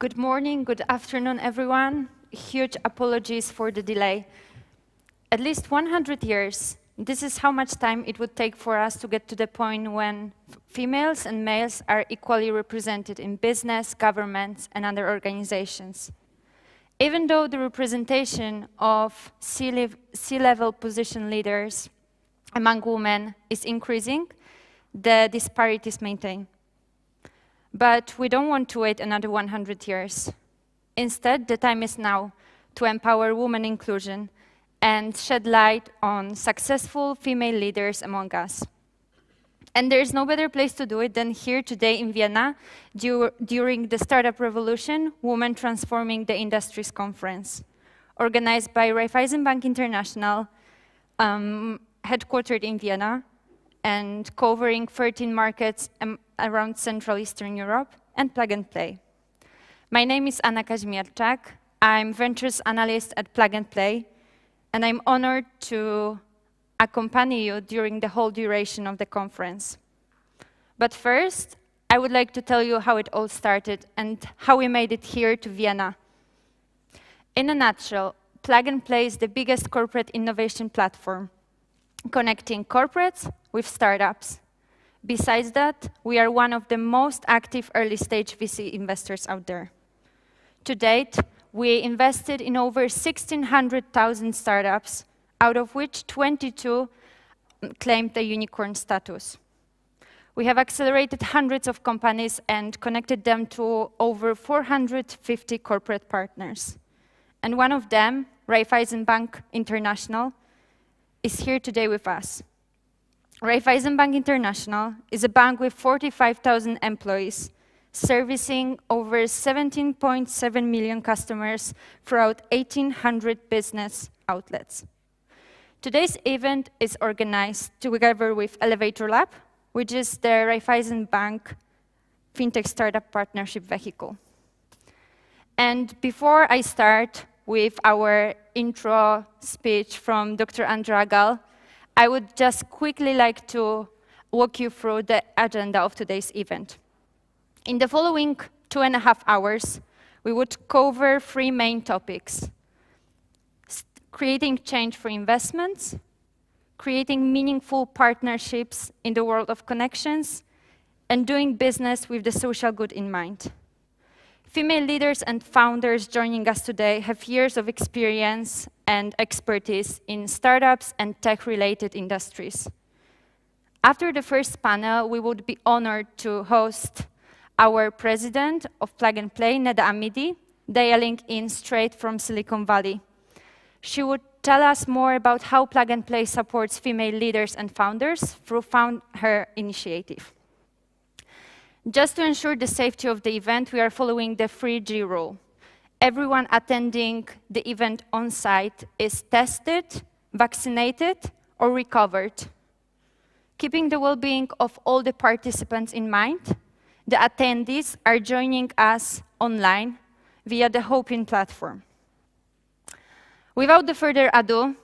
Good morning, good afternoon, everyone. Huge apologies for the delay. At least 100 years, this is how much time it would take for us to get to the point when females and males are equally represented in business, governments, and other organizations. Even though the representation of C-level position leaders among women is increasing, the disparities maintain. But we don't want to wait another 100 years. Instead, the time is now to empower women inclusion and shed light on successful female leaders among us. And there is no better place to do it than here today in Vienna during the Startup Revolution, Women Transforming the Industries Conference, organized by Raiffeisen Bank International, headquartered in Vienna, and covering 13 markets around Central Eastern Europe, and Plug and Play. My name is Kaźmierczak. I'm Ventures Analyst at Plug and Play, and I'm honored to accompany you during the whole duration of the conference. But first, I would like to tell you how it all started and how we made it here to Vienna. In a nutshell, Plug and Play is the biggest corporate innovation platform, connecting corporates with startups. Besides that, we are one of the most active early-stage VC investors out there. To date, we invested in over 1,600,000 startups, out of which 22 claimed the unicorn status. We have accelerated hundreds of companies and connected them to over 450 corporate partners. And one of them, Raiffeisen Bank International, is here today with us. Raiffeisen Bank International is a bank with 45,000 employees, servicing over 17.7 million customers throughout 1,800 business outlets. Today's event is organized together with Elevator Lab, which is the Raiffeisen Bank FinTech Startup Partnership Vehicle. And before I start with our intro speech from Dr. Andrea Gaal, I would just quickly like to walk you through the agenda of today's event. In the following 2.5 hours, we would cover 3 main topics: creating change for investments, creating meaningful partnerships in the world of connections, and doing business with the social good in mind. Female leaders and founders joining us today have years of experience and expertise in startups and tech-related industries. After the first panel, we would be honored to host our president of Plug and Play, Neda Amidi, dialing in straight from Silicon Valley. She would tell us more about how Plug and Play supports female leaders and founders through FoundHer initiative. Just to ensure the safety of the event, we are following the 3G rule. Everyone attending the event on site is tested, vaccinated, or recovered. Keeping the well-being of all the participants in mind, the attendees are joining us online via the Hopin platform. Without further ado,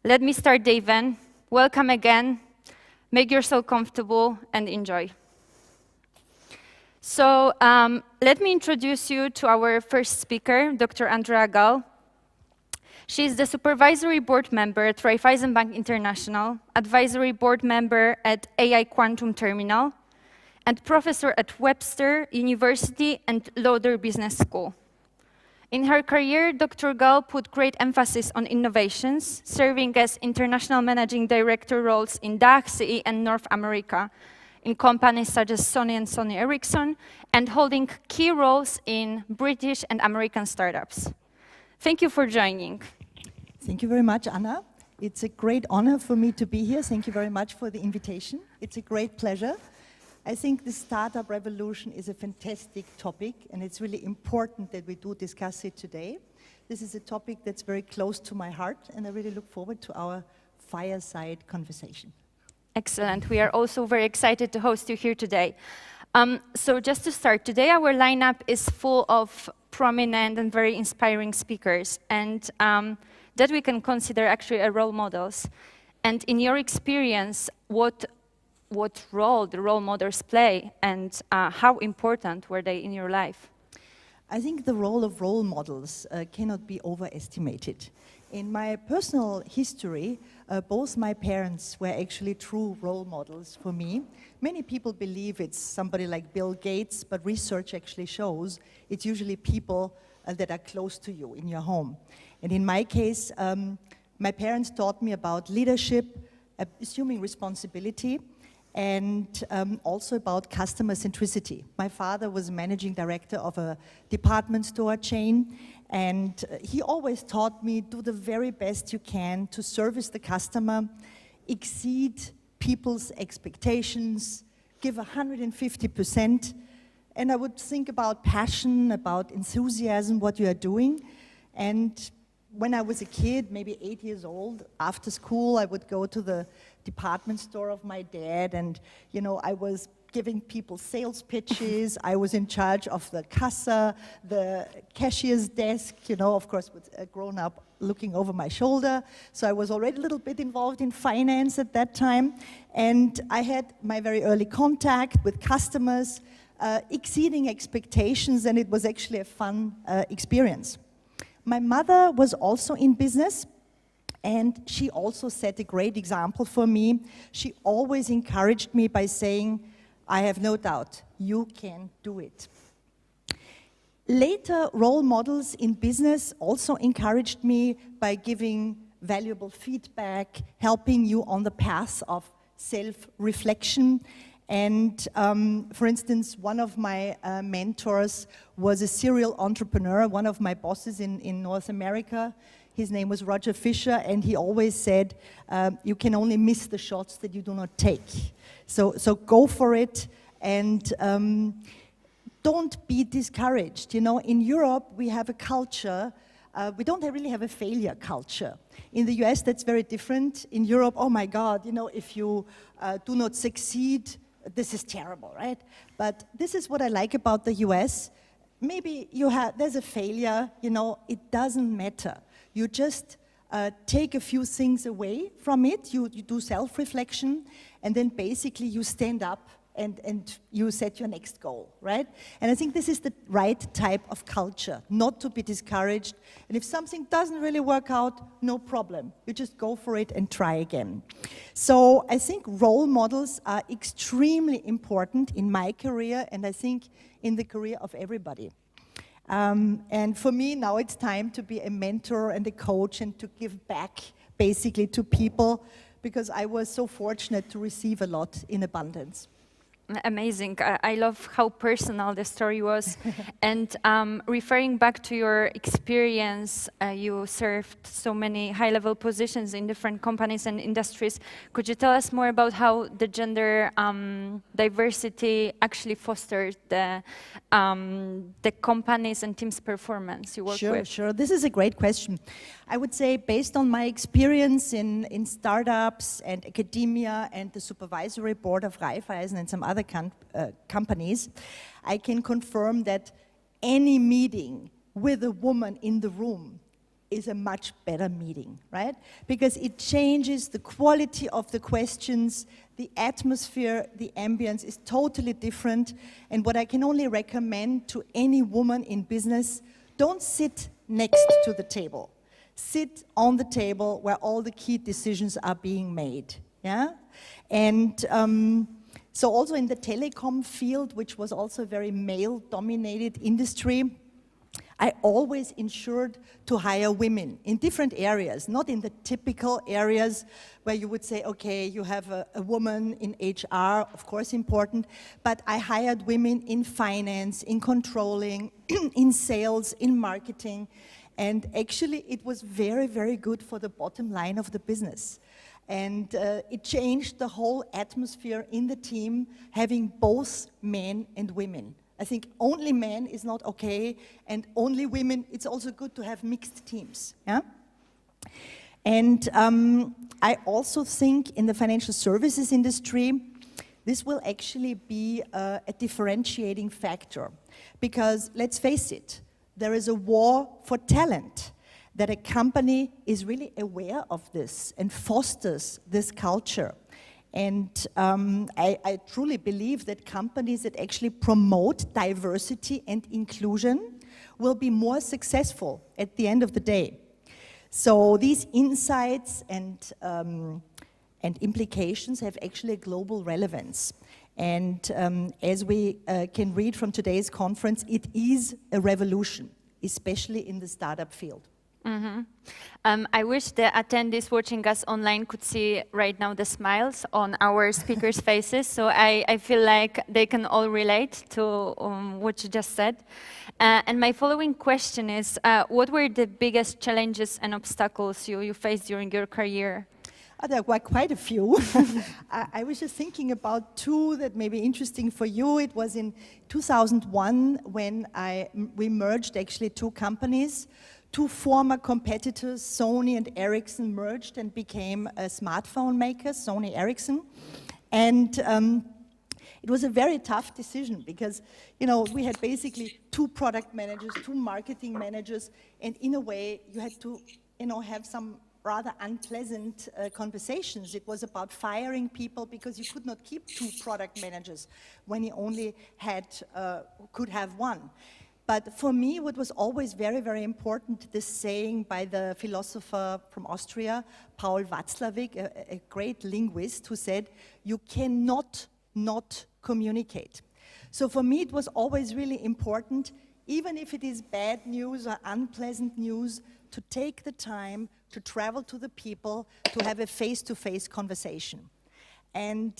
let me start the event. Welcome again. Make yourself comfortable and enjoy. So let me introduce you to our first speaker, Dr. Andrea Gaal. She is the Supervisory Board Member at Raiffeisen Bank International, Advisory Board Member at AI Quantum Terminal, and Professor at Webster University and Lauder Business School. In her career, Dr. Gaal put great emphasis on innovations, serving as International Managing Director roles in DACH, CE, and North America, in companies such as Sony and Sony Ericsson, and holding key roles in British and American startups. Thank you for joining. Thank you very much, Anna. It's a great honor for me to be here. Thank you very much for the invitation. It's a great pleasure. I think the startup revolution is a fantastic topic, and it's really important that we do discuss it today. This is a topic that's very close to my heart, and I really look forward to our fireside conversation. Excellent. We are also very excited to host you here today. So just to start, today our lineup is full of prominent and very inspiring speakers, and that we can consider actually role models. And in your experience, what role the role models play, and how important were they in your life? I think the role of role models cannot be overestimated. In my personal history, both my parents were actually true role models for me. Many people believe it's somebody like Bill Gates, but research actually shows it's usually people that are close to you in your home. And in my case, my parents taught me about leadership, assuming responsibility, and also about customer centricity. My father was managing director of a department store chain, and he always taught me, do the very best you can to service the customer, exceed people's expectations, give 150%, and I would think about passion, about enthusiasm, what you are doing. And when I was a kid, maybe 8 years old, after school, I would go to the department store of my dad, and you know, I was giving people sales pitches. I was in charge of the kassa, the cashier's desk, you know, of course, with a grown-up looking over my shoulder. So I was already a little bit involved in finance at that time, and I had my very early contact with customers, exceeding expectations, and it was actually a fun experience. My mother was also in business, and she also set a great example for me. She always encouraged me by saying, I have no doubt, you can do it. Later, role models in business also encouraged me by giving valuable feedback, helping you on the path of self-reflection. And for instance, one of my mentors was a serial entrepreneur, one of my bosses in North America. His name was Roger Fisher, and he always said, you can only miss the shots that you do not take. So go for it, and don't be discouraged. You know, in Europe, we have a culture, we don't really have a failure culture. In the US, that's very different. In Europe, oh my God, you know, if you do not succeed, this is terrible, right? But this is what I like about the US. Maybe there's a failure, you know, it doesn't matter. You just take a few things away from it, you do self-reflection, and then basically you stand up and you set your next goal, right? And I think this is the right type of culture, not to be discouraged. And if something doesn't really work out, no problem. You just go for it and try again. So I think role models are extremely important in my career, and I think in the career of everybody. And for me, now it's time to be a mentor and a coach and to give back basically to people, because I was so fortunate to receive a lot in abundance. Amazing. I love how personal the story was. And referring back to your experience, you served so many high-level positions in different companies and industries. Could you tell us more about how the gender diversity actually fostered the companies and teams' performance you work with? Sure. This is a great question. I would say, based on my experience in startups and academia and the supervisory board of Raiffeisen and some other companies, I can confirm that any meeting with a woman in the room is a much better meeting, right? Because it changes the quality of the questions, the atmosphere, the ambience is totally different. And what I can only recommend to any woman in business, don't sit next to the table. Sit on the table where all the key decisions are being made, yeah? And so also in the telecom field, which was also a very male-dominated industry, I always ensured to hire women in different areas, not in the typical areas where you would say, okay, you have a woman in HR, of course important, but I hired women in finance, in controlling, in sales, in marketing, and actually it was very, very good for the bottom line of the business. And it changed the whole atmosphere in the team, having both men and women. I think only men is not okay, and only women, it's also good to have mixed teams, yeah? And I also think in the financial services industry, this will actually be a differentiating factor. Because let's face it, there is a war for talent, that a company is really aware of this and fosters this culture. And I truly believe that companies that actually promote diversity and inclusion will be more successful at the end of the day. So these insights and implications have actually a global relevance. And as we can read from today's conference, it is a revolution, especially in the startup field. Mm-hmm. I wish the attendees watching us online could see right now the smiles on our speakers' faces, so I feel like they can all relate to what you just said. And my following question is, what were the biggest challenges and obstacles you faced during your career? There were quite a few. I was just thinking about two that may be interesting for you. It was in 2001 when we merged actually two companies. Two former competitors, Sony and Ericsson, merged and became a smartphone maker, Sony Ericsson. And it was a very tough decision because, you know, we had basically two product managers, two marketing managers, and in a way you had to, you know, have some rather unpleasant conversations. It was about firing people because you could not keep two product managers when you only had, could have one. But for me, what was always very, very important, this saying by the philosopher from Austria, Paul Watzlawick, a great linguist, who said, you cannot not communicate. So for me, it was always really important, even if it is bad news or unpleasant news, to take the time to travel to the people, to have a face-to-face conversation. And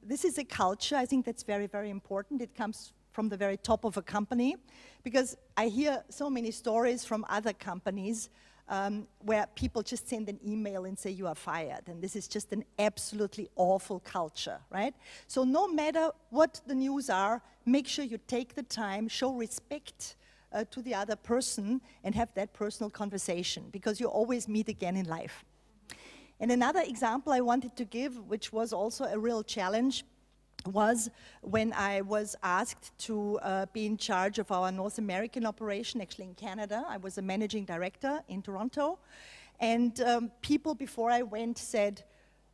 this is a culture, I think that's very, very important. It comes from the very top of a company, because I hear so many stories from other companies where people just send an email and say you are fired, and this is just an absolutely awful culture, right? So no matter what the news are, make sure you take the time, show respect to the other person and have that personal conversation, because you always meet again in life. And another example I wanted to give, which was also a real challenge, was when I was asked to be in charge of our North American operation, actually in Canada. I was a managing director in Toronto. And people before I went said,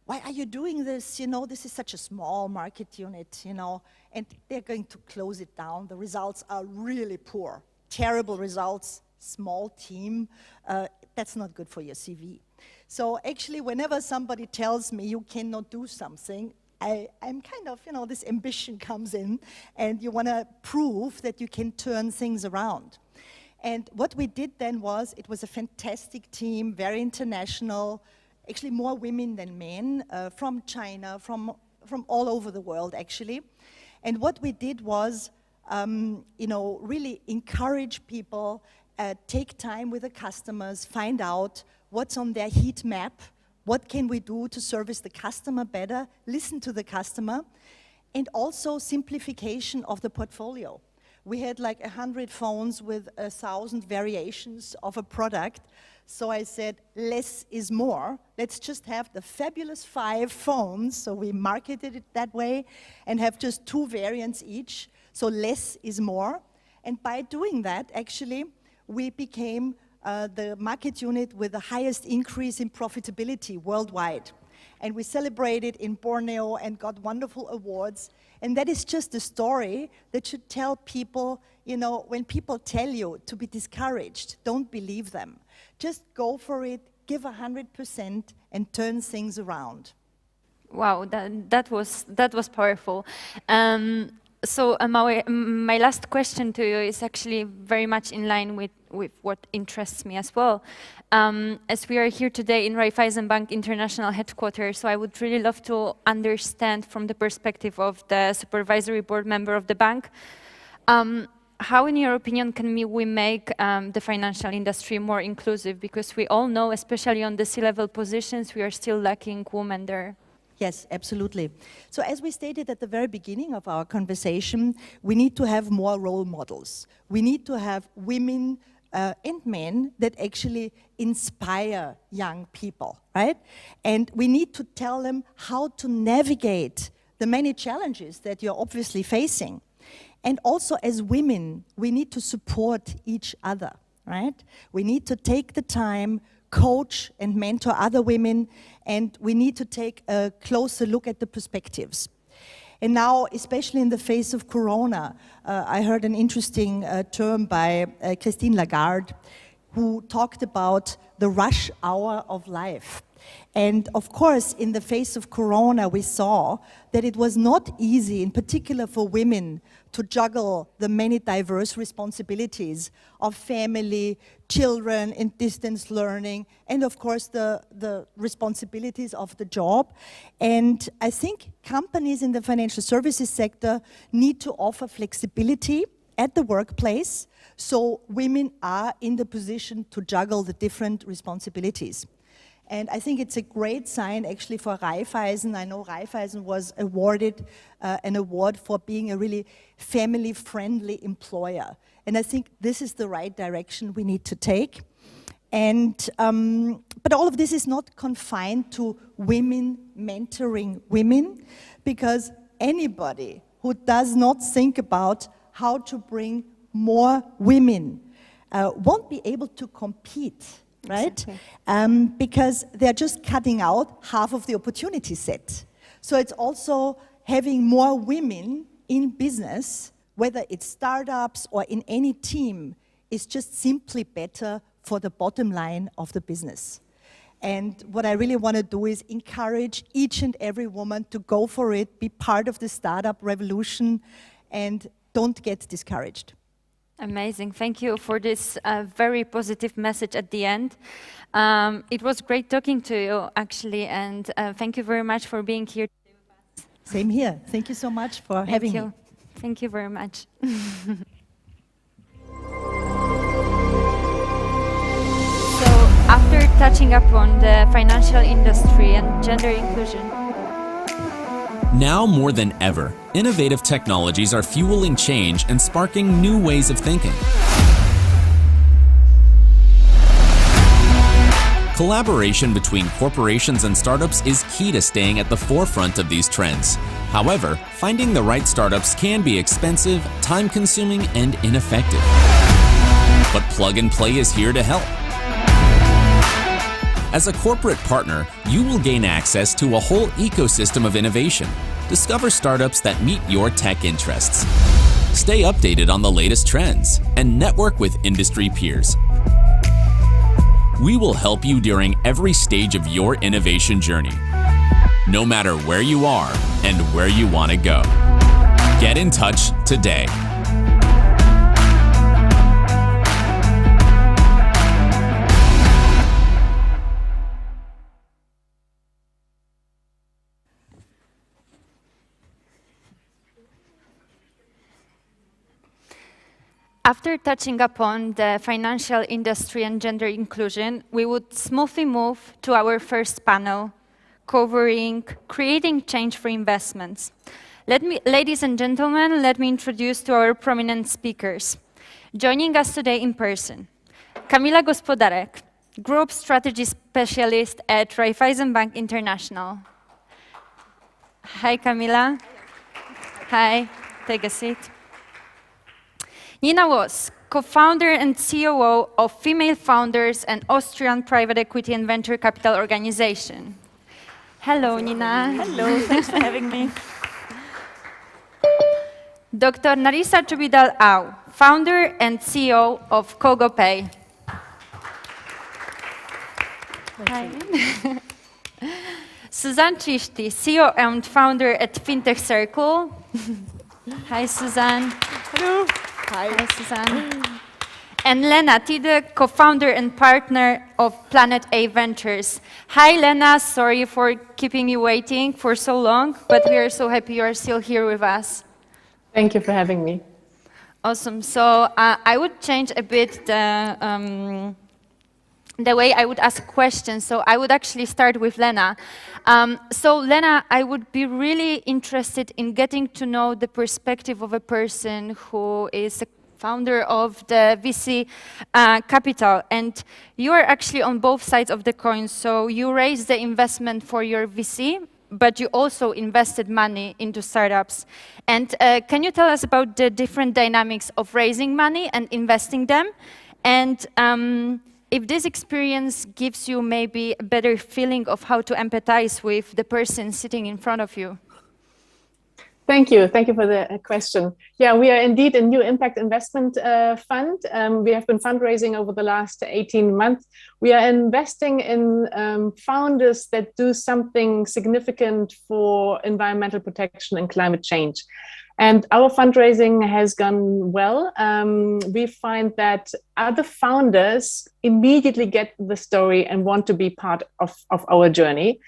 why are you doing this? You know, this is such a small market unit, you know, and they're going to close it down. The results are really poor, terrible results, small team. That's not good for your CV. So actually, whenever somebody tells me you cannot do something, I'm kind of, you know, this ambition comes in, and you want to prove that you can turn things around. And what we did then was, it was a fantastic team, very international, actually more women than men, from China, from all over the world, actually. And what we did was, you know, really encourage people, take time with the customers, find out what's on their heat map, what can we do to service the customer better, listen to the customer, and also simplification of the portfolio. We had like 100 phones with 1,000 variations of a product. So I said, less is more. Let's just have the fabulous 5 phones. So we marketed it that way and have just 2 variants each. So less is more. And by doing that, actually, we became the market unit with the highest increase in profitability worldwide. And we celebrated in Borneo and got wonderful awards. And that is just a story that should tell people, you know, when people tell you to be discouraged, don't believe them. Just go for it, give 100% and turn things around. Wow, that was powerful. So my last question to you is actually very much in line with what interests me as well. As we are here today in Raiffeisen Bank International Headquarters, so I would really love to understand from the perspective of the supervisory board member of the bank, how, in your opinion, can we make the financial industry more inclusive? Because we all know, especially on the C-level positions, we are still lacking women there. Yes, absolutely. So as we stated at the very beginning of our conversation, we need to have more role models. We need to have women and men that actually inspire young people, right? And we need to tell them how to navigate the many challenges that you're obviously facing. And also as women, we need to support each other, right? We need to take the time, coach and mentor other women, and we need to take a closer look at the perspectives. And now, especially in the face of Corona, I heard an interesting term by Christine Lagarde, who talked about the rush hour of life. And of course, in the face of Corona, we saw that it was not easy, in particular for women, to juggle the many diverse responsibilities of family, children, and distance learning, and of course the responsibilities of the job. And I think companies in the financial services sector need to offer flexibility at the workplace so women are in the position to juggle the different responsibilities. And I think it's a great sign actually for Raiffeisen. I know Raiffeisen was awarded an award for being a really family-friendly employer. And I think this is the right direction we need to take. And, but all of this is not confined to women mentoring women, because anybody who does not think about how to bring more women won't be able to compete. Right? Exactly. Because they're just cutting out half of the opportunity set. So it's also having more women in business, whether it's startups or in any team, is just simply better for the bottom line of the business. And what I really want to do is encourage each and every woman to go for it, be part of the startup revolution, and don't get discouraged. Amazing. Thank you for this very positive message at the end. It was great talking to you, actually, and thank you very much for being here. Same here. Thank you so much for having me. Thank you very much. So, after touching upon the financial industry and gender inclusion, now more than ever, innovative technologies are fueling change and sparking new ways of thinking. Collaboration between corporations and startups is key to staying at the forefront of these trends. However, finding the right startups can be expensive, time-consuming, and ineffective. But Plug and Play is here to help. As a corporate partner, you will gain access to a whole ecosystem of innovation. Discover startups that meet your tech interests. Stay updated on the latest trends and network with industry peers. We will help you during every stage of your innovation journey, no matter where you are and where you want to go. Get in touch today. After touching upon the financial industry and gender inclusion, we would smoothly move to our first panel, covering creating change for investments. Ladies and gentlemen, let me introduce to our prominent speakers. Joining us today in person, Kamila Gospodarek, Group Strategy Specialist at Raiffeisen Bank International. Hi, Kamila. Hi, take a seat. Neda Wöss, co-founder and COO of Female Founders and Austrian private equity and venture capital organization. Hello, Neda. Hello, thanks for having me. Dr. Narisa Chubidal-Au, founder and CEO of KogoPay. Hi. Susanne Chishti, CEO and founder at FINTECH Circle. Hi, Susanne. Hello. Hi, Susanne. And Lena, Thiede, co-founder and partner of Planet A Ventures. Hi, Lena. Sorry for keeping you waiting for so long, but we are so happy you are still here with us. Thank you for having me. Awesome. So I would change a bit the way I would ask questions. So I would actually start with Lena. So Lena, I would be really interested in getting to know the perspective of a person who is a founder of the VC capital. And you are actually on both sides of the coin. So you raised the investment for your VC, but you also invested money into startups. And can you tell us about the different dynamics of raising money and investing them? And if this experience gives you maybe a better feeling of how to empathize with the person sitting in front of you. Thank you for the question. Yeah, we are indeed a new impact investment fund. We have been fundraising over the last 18 months. We are investing in founders that do something significant for environmental protection and climate change. And our fundraising has gone well. We find that other founders immediately get the story and want to be part of our journey.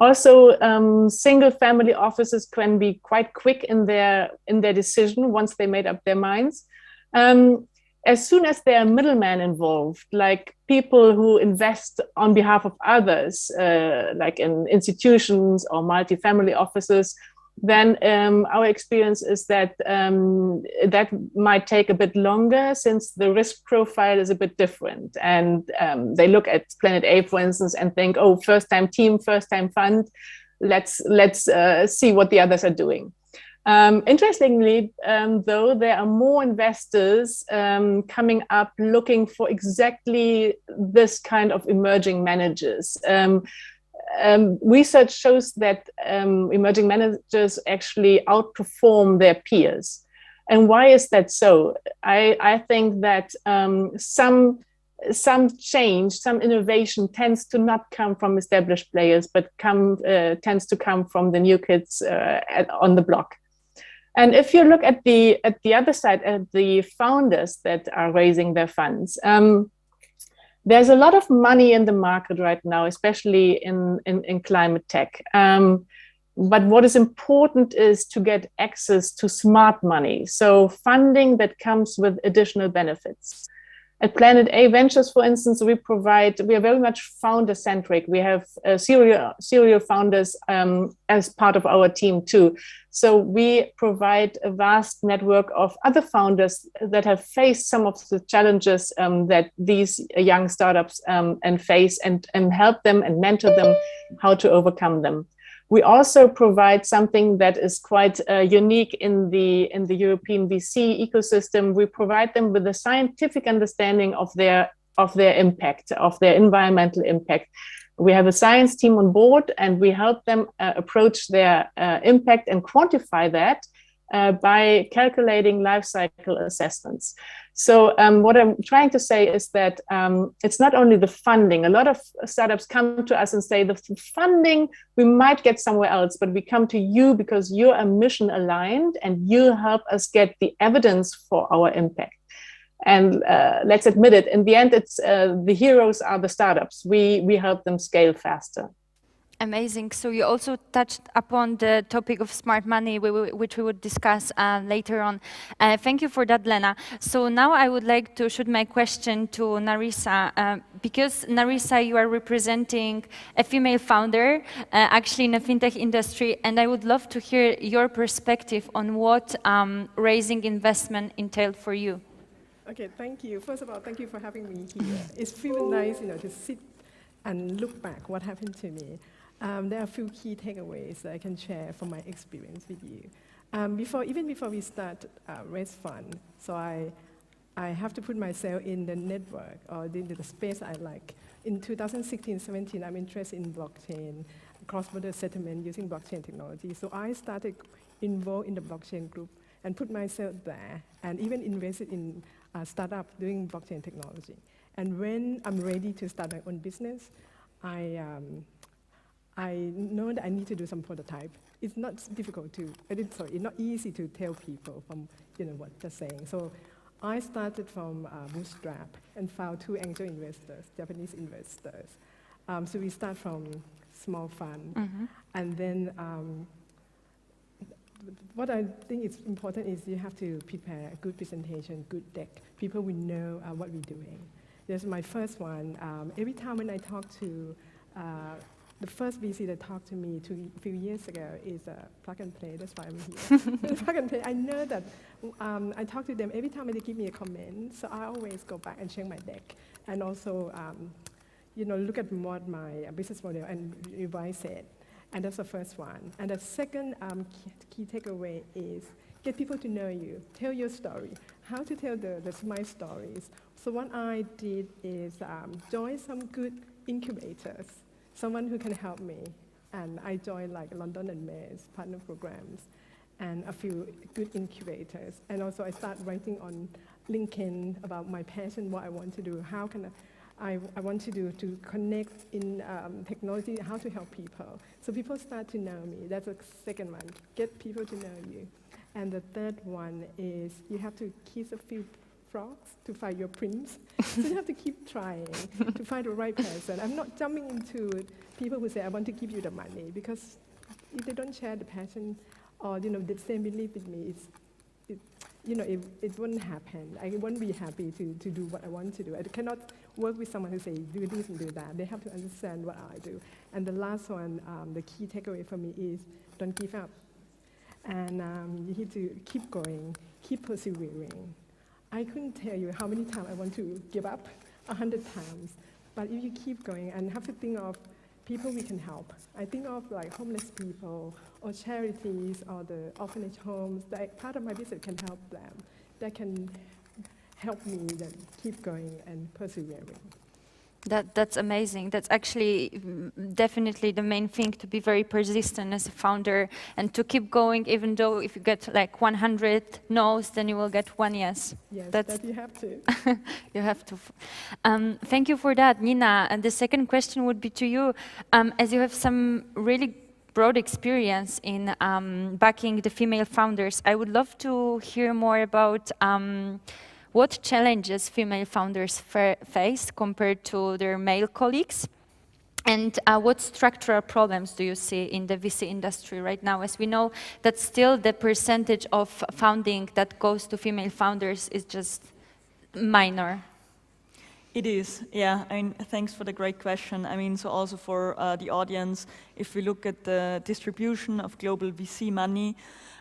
Also, single family offices can be quite quick in their decision once they made up their minds. As soon as there are middlemen involved, like people who invest on behalf of others, like in institutions or multi-family offices, then our experience is that that might take a bit longer since the risk profile is a bit different. And they look at Planet A, for instance, and think, oh, first-time team, first-time fund, let's see what the others are doing. Interestingly, though, there are more investors coming up looking for exactly this kind of emerging managers. Research shows that emerging managers actually outperform their peers. And why is that so? I think that some change, some innovation tends to not come from established players, but tends to come from the new kids on the block. And if you look at the other side, at the founders that are raising their funds, there's a lot of money in the market right now, especially in climate tech. But what is important is to get access to smart money. So funding that comes with additional benefits. At Planet A Ventures, for instance, we are very much founder-centric. We have serial founders as part of our team too. So we provide a vast network of other founders that have faced some of the challenges that these young startups face and help them and mentor them how to overcome them. We also provide something that is quite unique in the European VC ecosystem. We provide them with a scientific understanding of their impact, of their environmental impact. We have a science team on board, and we help them approach their impact and quantify that by calculating life cycle assessments. So what I'm trying to say is that it's not only the funding. A lot of startups come to us and say the funding we might get somewhere else, but we come to you because you are mission aligned and you help us get the evidence for our impact. And let's admit it, in the end, it's the heroes are the startups. We help them scale faster. Amazing. So you also touched upon the topic of smart money, which we would discuss later on. Thank you for that, Lena. So now I would like to shoot my question to Narisa, because Narisa, you are representing a female founder, actually in the fintech industry, and I would love to hear your perspective on what raising investment entailed for you. Okay, thank you. First of all, thank you for having me here. It's really nice, to sit and look back what happened to me. There are a few key takeaways that I can share from my experience with you. Even before we start raise fund, so I have to put myself in the network or in the space I like. In 2016-17, I'm interested in blockchain, cross-border settlement using blockchain technology. So I started involved in the blockchain group and put myself there, and even invested in a startup doing blockchain technology. And when I'm ready to start my own business, I know that I need to do some prototype. It's not difficult to, it's not easy to tell people from, what they're saying. So I started from bootstrap and found 2 angel investors, Japanese investors. So we start from small fund. Mm-hmm. And then what I think is important is you have to prepare a good presentation, good deck. People will know what we're doing. This is my first one. Every time when I talk to the first VC that talked to me a few years ago is Plug and Play. That's why I'm here. Plug and Play. I know that I talk to them every time they give me a comment, so I always go back and check my deck, and also look at what my business model and revise it. And that's the first one. And the second key takeaway is get people to know you, tell your story, how to tell the smart stories. So what I did is join some good incubators, someone who can help me. And I joined like London and Mays partner programs. and a few good incubators. And also I start writing on LinkedIn about my passion, what I want to do, how can I want to do to connect in technology, how to help people. So people start to know me. That's the second one, get people to know you. And the third one is you have to kiss a few frogs to find your prince. So you have to keep trying to find the right person. I'm not jumping into people who say, I want to give you the money, because if they don't share the passion or the same belief with me, it won't happen. I won't be happy to do what I want to do. I cannot work with someone who say, do this and do that. They have to understand what I do. And the last one, the key takeaway for me is don't give up. And you need to keep going, keep persevering. I couldn't tell you how many times I want to give up, 100 times. But if you keep going and have to think of people we can help. I think of like homeless people or charities or the orphanage homes, that part of my business can help them. That can help me then keep going and persevering. That's amazing. That's actually definitely the main thing, to be very persistent as a founder and to keep going, even though if you get like 100 no's, then you will get one yes. Yes, that you have to. You have to. Thank you for that, Nina. And the second question would be to you. As you have some really broad experience in backing the female founders, I would love to hear more about what challenges female founders face compared to their male colleagues, and what structural problems do you see in the VC industry right now? As we know that still the percentage of funding that goes to female founders is just minor. It is, yeah. I mean, thanks for the great question. I mean, so also for the audience, if we look at the distribution of global VC money,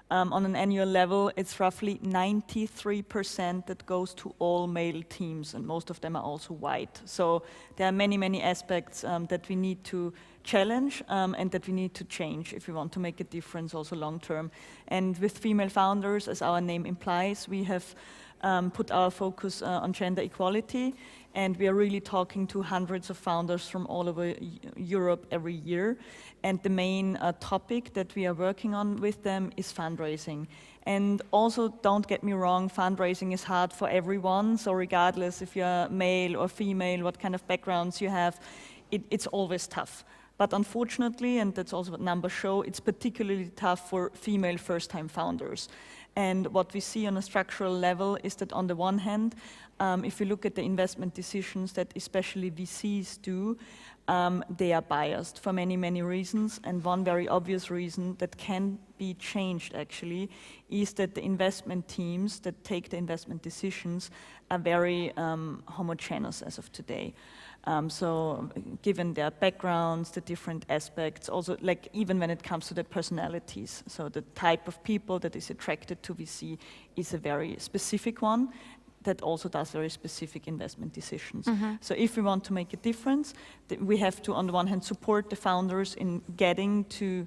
on an annual level, it's roughly 93% that goes to all male teams, and most of them are also white. So there are many, many aspects that we need to challenge and that we need to change if we want to make a difference also long term. And with female founders, as our name implies, we have put our focus on gender equality, and we are really talking to hundreds of founders from all over Europe every year. And the main topic that we are working on with them is fundraising. And also, don't get me wrong, fundraising is hard for everyone. So regardless if you're male or female, what kind of backgrounds you have, it's always tough. But unfortunately, and that's also what numbers show, it's particularly tough for female first-time founders. And what we see on a structural level is that on the one hand, if you look at the investment decisions that especially VCs do, they are biased for many, many reasons. And one very obvious reason that can be changed actually is that the investment teams that take the investment decisions are very homogeneous as of today. So given their backgrounds, the different aspects, also like even when it comes to the personalities, so the type of people that is attracted to VC is a very specific one that also does very specific investment decisions. Mm-hmm. So if we want to make a difference, we have to, on the one hand, support the founders in getting to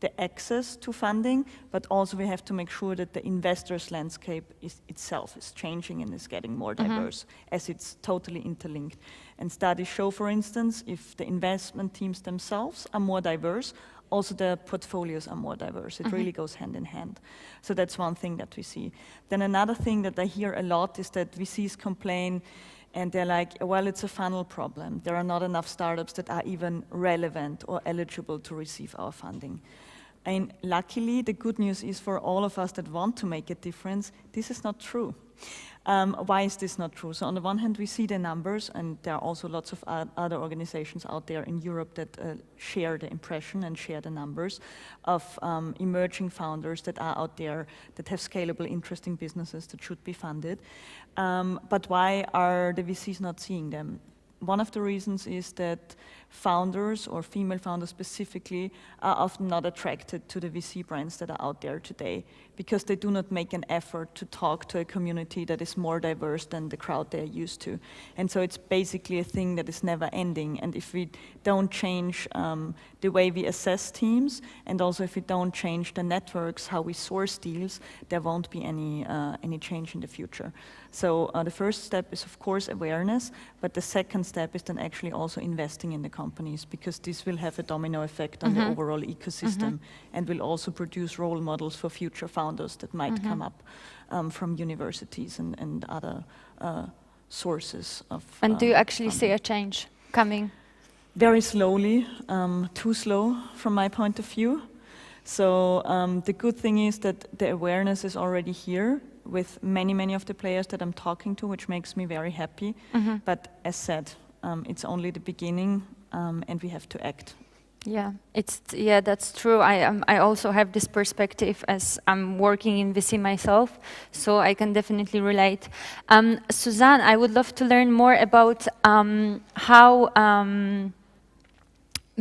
the access to funding, but also we have to make sure that the investors' landscape itself is changing and is getting more diverse, as it's totally interlinked. And studies show, for instance, if the investment teams themselves are more diverse, also the portfolios are more diverse. It really goes hand in hand. So that's one thing that we see. Then another thing that I hear a lot is that VCs complain and they're like, well, it's a funnel problem. There are not enough startups that are even relevant or eligible to receive our funding. And luckily, the good news is for all of us that want to make a difference, this is not true. Why is this not true? So on the one hand, we see the numbers, and there are also lots of other organizations out there in Europe that share the impression and share the numbers of emerging founders that are out there that have scalable, interesting businesses that should be funded. But why are the VCs not seeing them? One of the reasons is that founders, or female founders specifically, are often not attracted to the VC brands that are out there today because they do not make an effort to talk to a community that is more diverse than the crowd they're used to. And so it's basically a thing that is never ending. And if we don't change the way we assess teams, and also if we don't change the networks, how we source deals, there won't be any change in the future. So the first step is, of course, awareness, but the second step is then actually also investing in the companies, because this will have a domino effect on the overall ecosystem and will also produce role models for future founders that might come up from universities and other sources of. And do you actually see a change coming? Very slowly, too slow from my point of view. So the good thing is that the awareness is already here with many of the players that I'm talking to, which makes me very happy. But as said, it's only the beginning, and we have to act. Yeah, that's true. I also have this perspective as I'm working in VC myself, so I can definitely relate. Susanne, I would love to learn more about how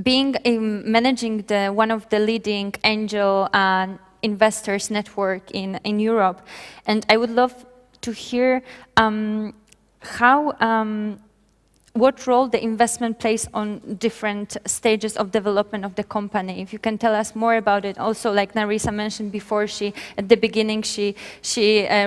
being managing one of the leading angel investors network in Europe, and I would love to hear what role the investment plays on different stages of development of the company. If you can tell us more about it. Also, like Narisa mentioned before, at the beginning she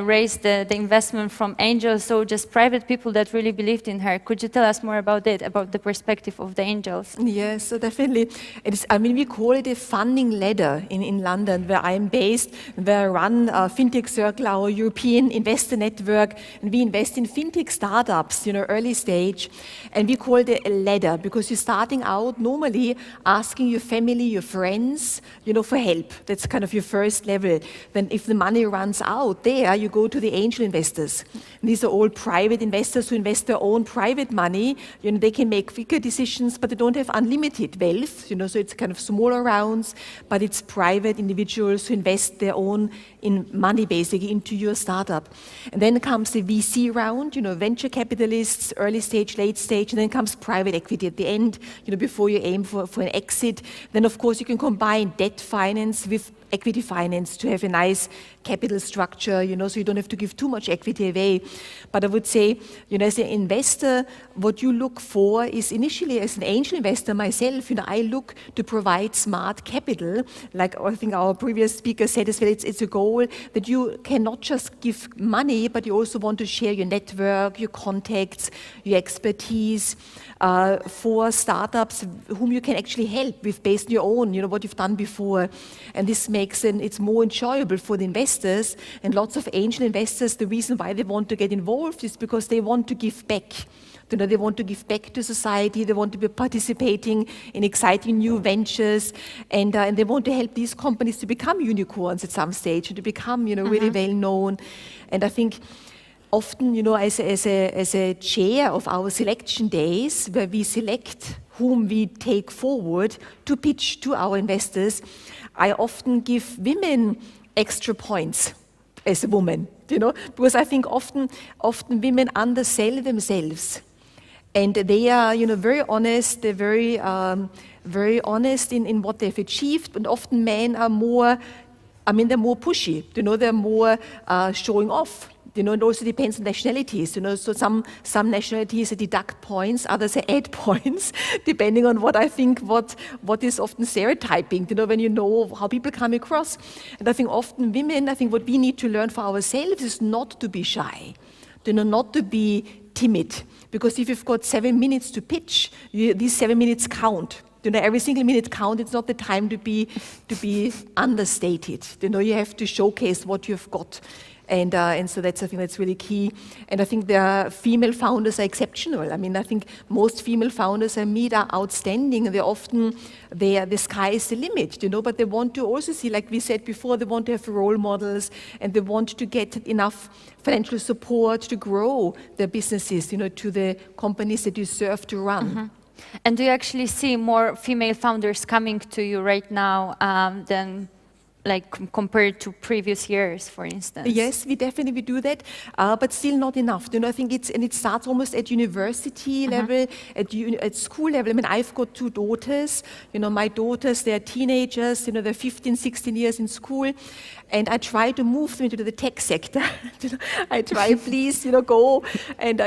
raised the investment from angels, so just private people that really believed in her. Could you tell us more about it, about the perspective of the angels? Yes, so definitely. We call it a funding ladder in London, where I'm based, where I run FinTech Circle, our European investor network, and we invest in FinTech startups, early stage. And we call it a ladder, because you're starting out normally asking your family, your friends, for help. That's kind of your first level. Then if the money runs out there, you go to the angel investors. And these are all private investors who invest their own private money. They can make quicker decisions, but they don't have unlimited wealth. So it's kind of smaller rounds, but it's private individuals who invest their own in money basically into your startup. And then comes the VC round, venture capitalists, early stage, late stage, and then comes private equity at the end, before you aim for an exit. Then of course you can combine debt finance with equity finance to have a nice capital structure, so you don't have to give too much equity away. But I would say, as an investor, what you look for is initially, as an angel investor myself, I look to provide smart capital. Like I think our previous speaker said as well, it's a goal that you cannot just give money, but you also want to share your network, your contacts, your expertise for startups whom you can actually help with based on your own, what you've done before. And this makes it's more enjoyable for the investors. And lots of angel investors, the reason why they want to get involved is because they want to give back. They want to give back to society, they want to be participating in exciting new ventures, and they want to help these companies to become unicorns at some stage, and to become, really well known. And I think often, as a chair of our selection days, where we select whom we take forward to pitch to our investors, I often give women extra points as a woman, because I think often women undersell themselves. And they are, very honest. They're very honest in what they've achieved. And often men are more, they're more pushy. They're more showing off. It also depends on nationalities. So some nationalities deduct points, others add points, depending on what I think what is often stereotyping. When you know how people come across. And I think often women, what we need to learn for ourselves is not to be shy, not to be timid. Because if you've got 7 minutes to pitch, these 7 minutes count. Every single minute counts. It's not the time to be understated. You have to showcase what you've got. And so that's, I think that's really key. And I think the female founders are exceptional. I think most female founders I meet are outstanding. They're often, the sky is the limit, but they want to also see, like we said before, they want to have role models, and they want to get enough financial support to grow their businesses, to the companies that you serve to run. And do you actually see more female founders coming to you right now than compared to previous years, for instance? Yes, we definitely do that, but still not enough. I think it starts almost at university level, at school level. I've got 2 daughters. My daughters, they're teenagers. They're 15, 16 years in school, and I try to move them into the tech sector. I try, please, go and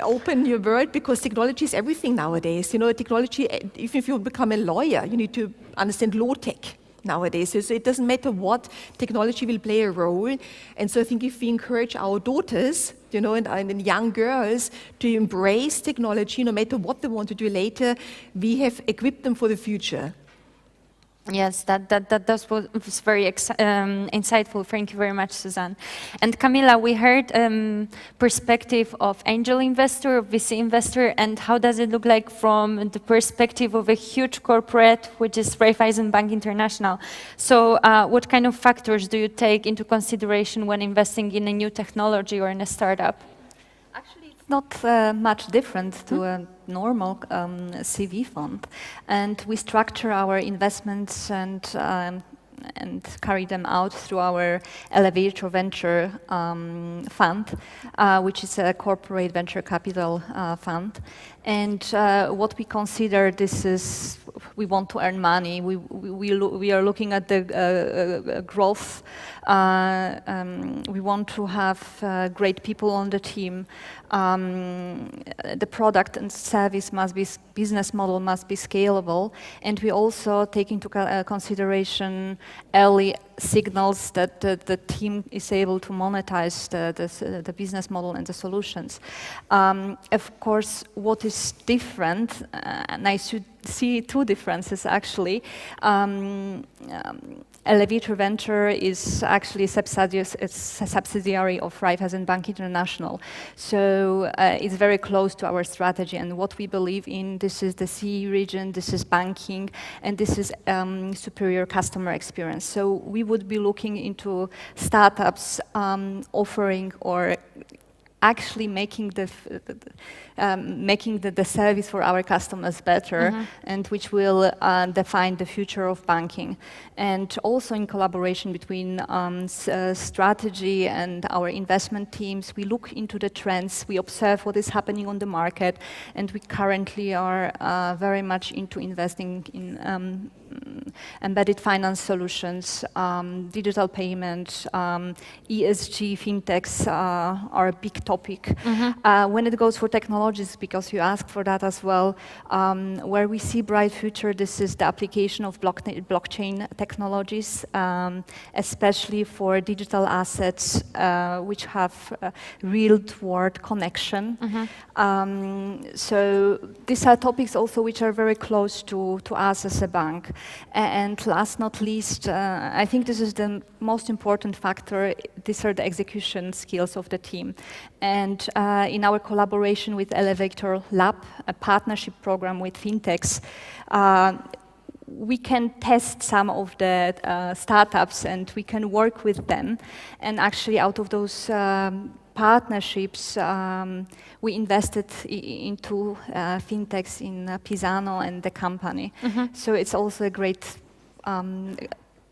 open your world, because technology is everything nowadays. Technology. Even if you become a lawyer, you need to understand law tech. nowadays. So it doesn't matter what technology will play a role. And so I think if we encourage our daughters, you know, and young girls to embrace technology, no matter what they want to do later, we have equipped them for the future. Yes, that was very insightful. Thank you very much, Susanne. And Kamila, we heard perspective of angel investor, of VC investor, and how does it look like from the perspective of a huge corporate, which is Raiffeisen Bank International? So what kind of factors do you take into consideration when investing in a new technology or in a startup? Actually, it's not much different to a normal CV fund, and we structure our investments and carry them out through our Elevator Venture fund, which is a corporate venture capital fund. And what we consider, this is, we want to earn money. We are looking at the growth. We want to have great people on the team. The product and service must be, business model must be scalable. And we also take into consideration early signals that the team is able to monetize the business model and the solutions. Of course, what is different, and I should see two differences actually. Elevator Venture is actually a subsidiary of Raiffeisen Bank International. So it's very close to our strategy and what we believe in. This is the CE region, this is banking, and this is superior customer experience. So we would be looking into startups offering or actually making the service for our customers better, and which will define the future of banking. And also in collaboration between strategy and our investment teams, we look into the trends, we observe what is happening on the market, and we currently are very much into investing in embedded finance solutions, digital payment, ESG, fintechs are a big topic. When it goes for technologies, because you asked for that as well, where we see bright future, this is the application of blockchain technologies, especially for digital assets which have real-world connection. So these are topics also which are very close to us as a bank. And last not least, I think this is the most important factor. These are the execution skills of the team. And in our collaboration with Elevator Lab, a partnership program with FinTechs, we can test some of the startups and we can work with them. And actually out of those partnerships, we invested into fintechs in Pisano and the company. So it's also a great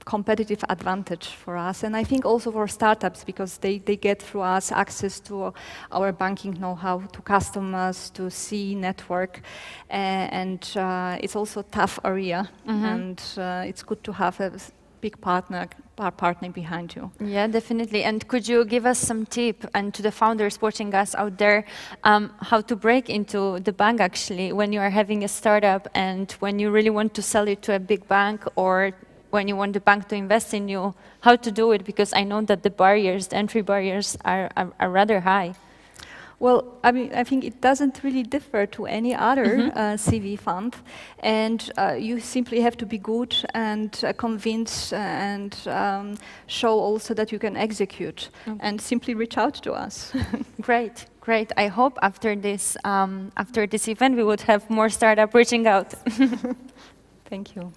competitive advantage for us. And I think also for startups, because they get through us access to our banking know-how, to customers, to CE network. And it's also a tough area. And it's good to have a big partner behind you. Yeah, definitely. And could you give us some tip, and to the founders watching us out there, how to break into the bank actually when you are having a startup and when you really want to sell it to a big bank, or when you want the bank to invest in you, how to do it? Because I know that the barriers, the entry barriers are rather high. Well, I mean, I think it doesn't really differ to any other CV fund, and you simply have to be good and convince and show also that you can execute, and simply reach out to us. Great, great. I hope after this event we would have more startup reaching out. Thank you.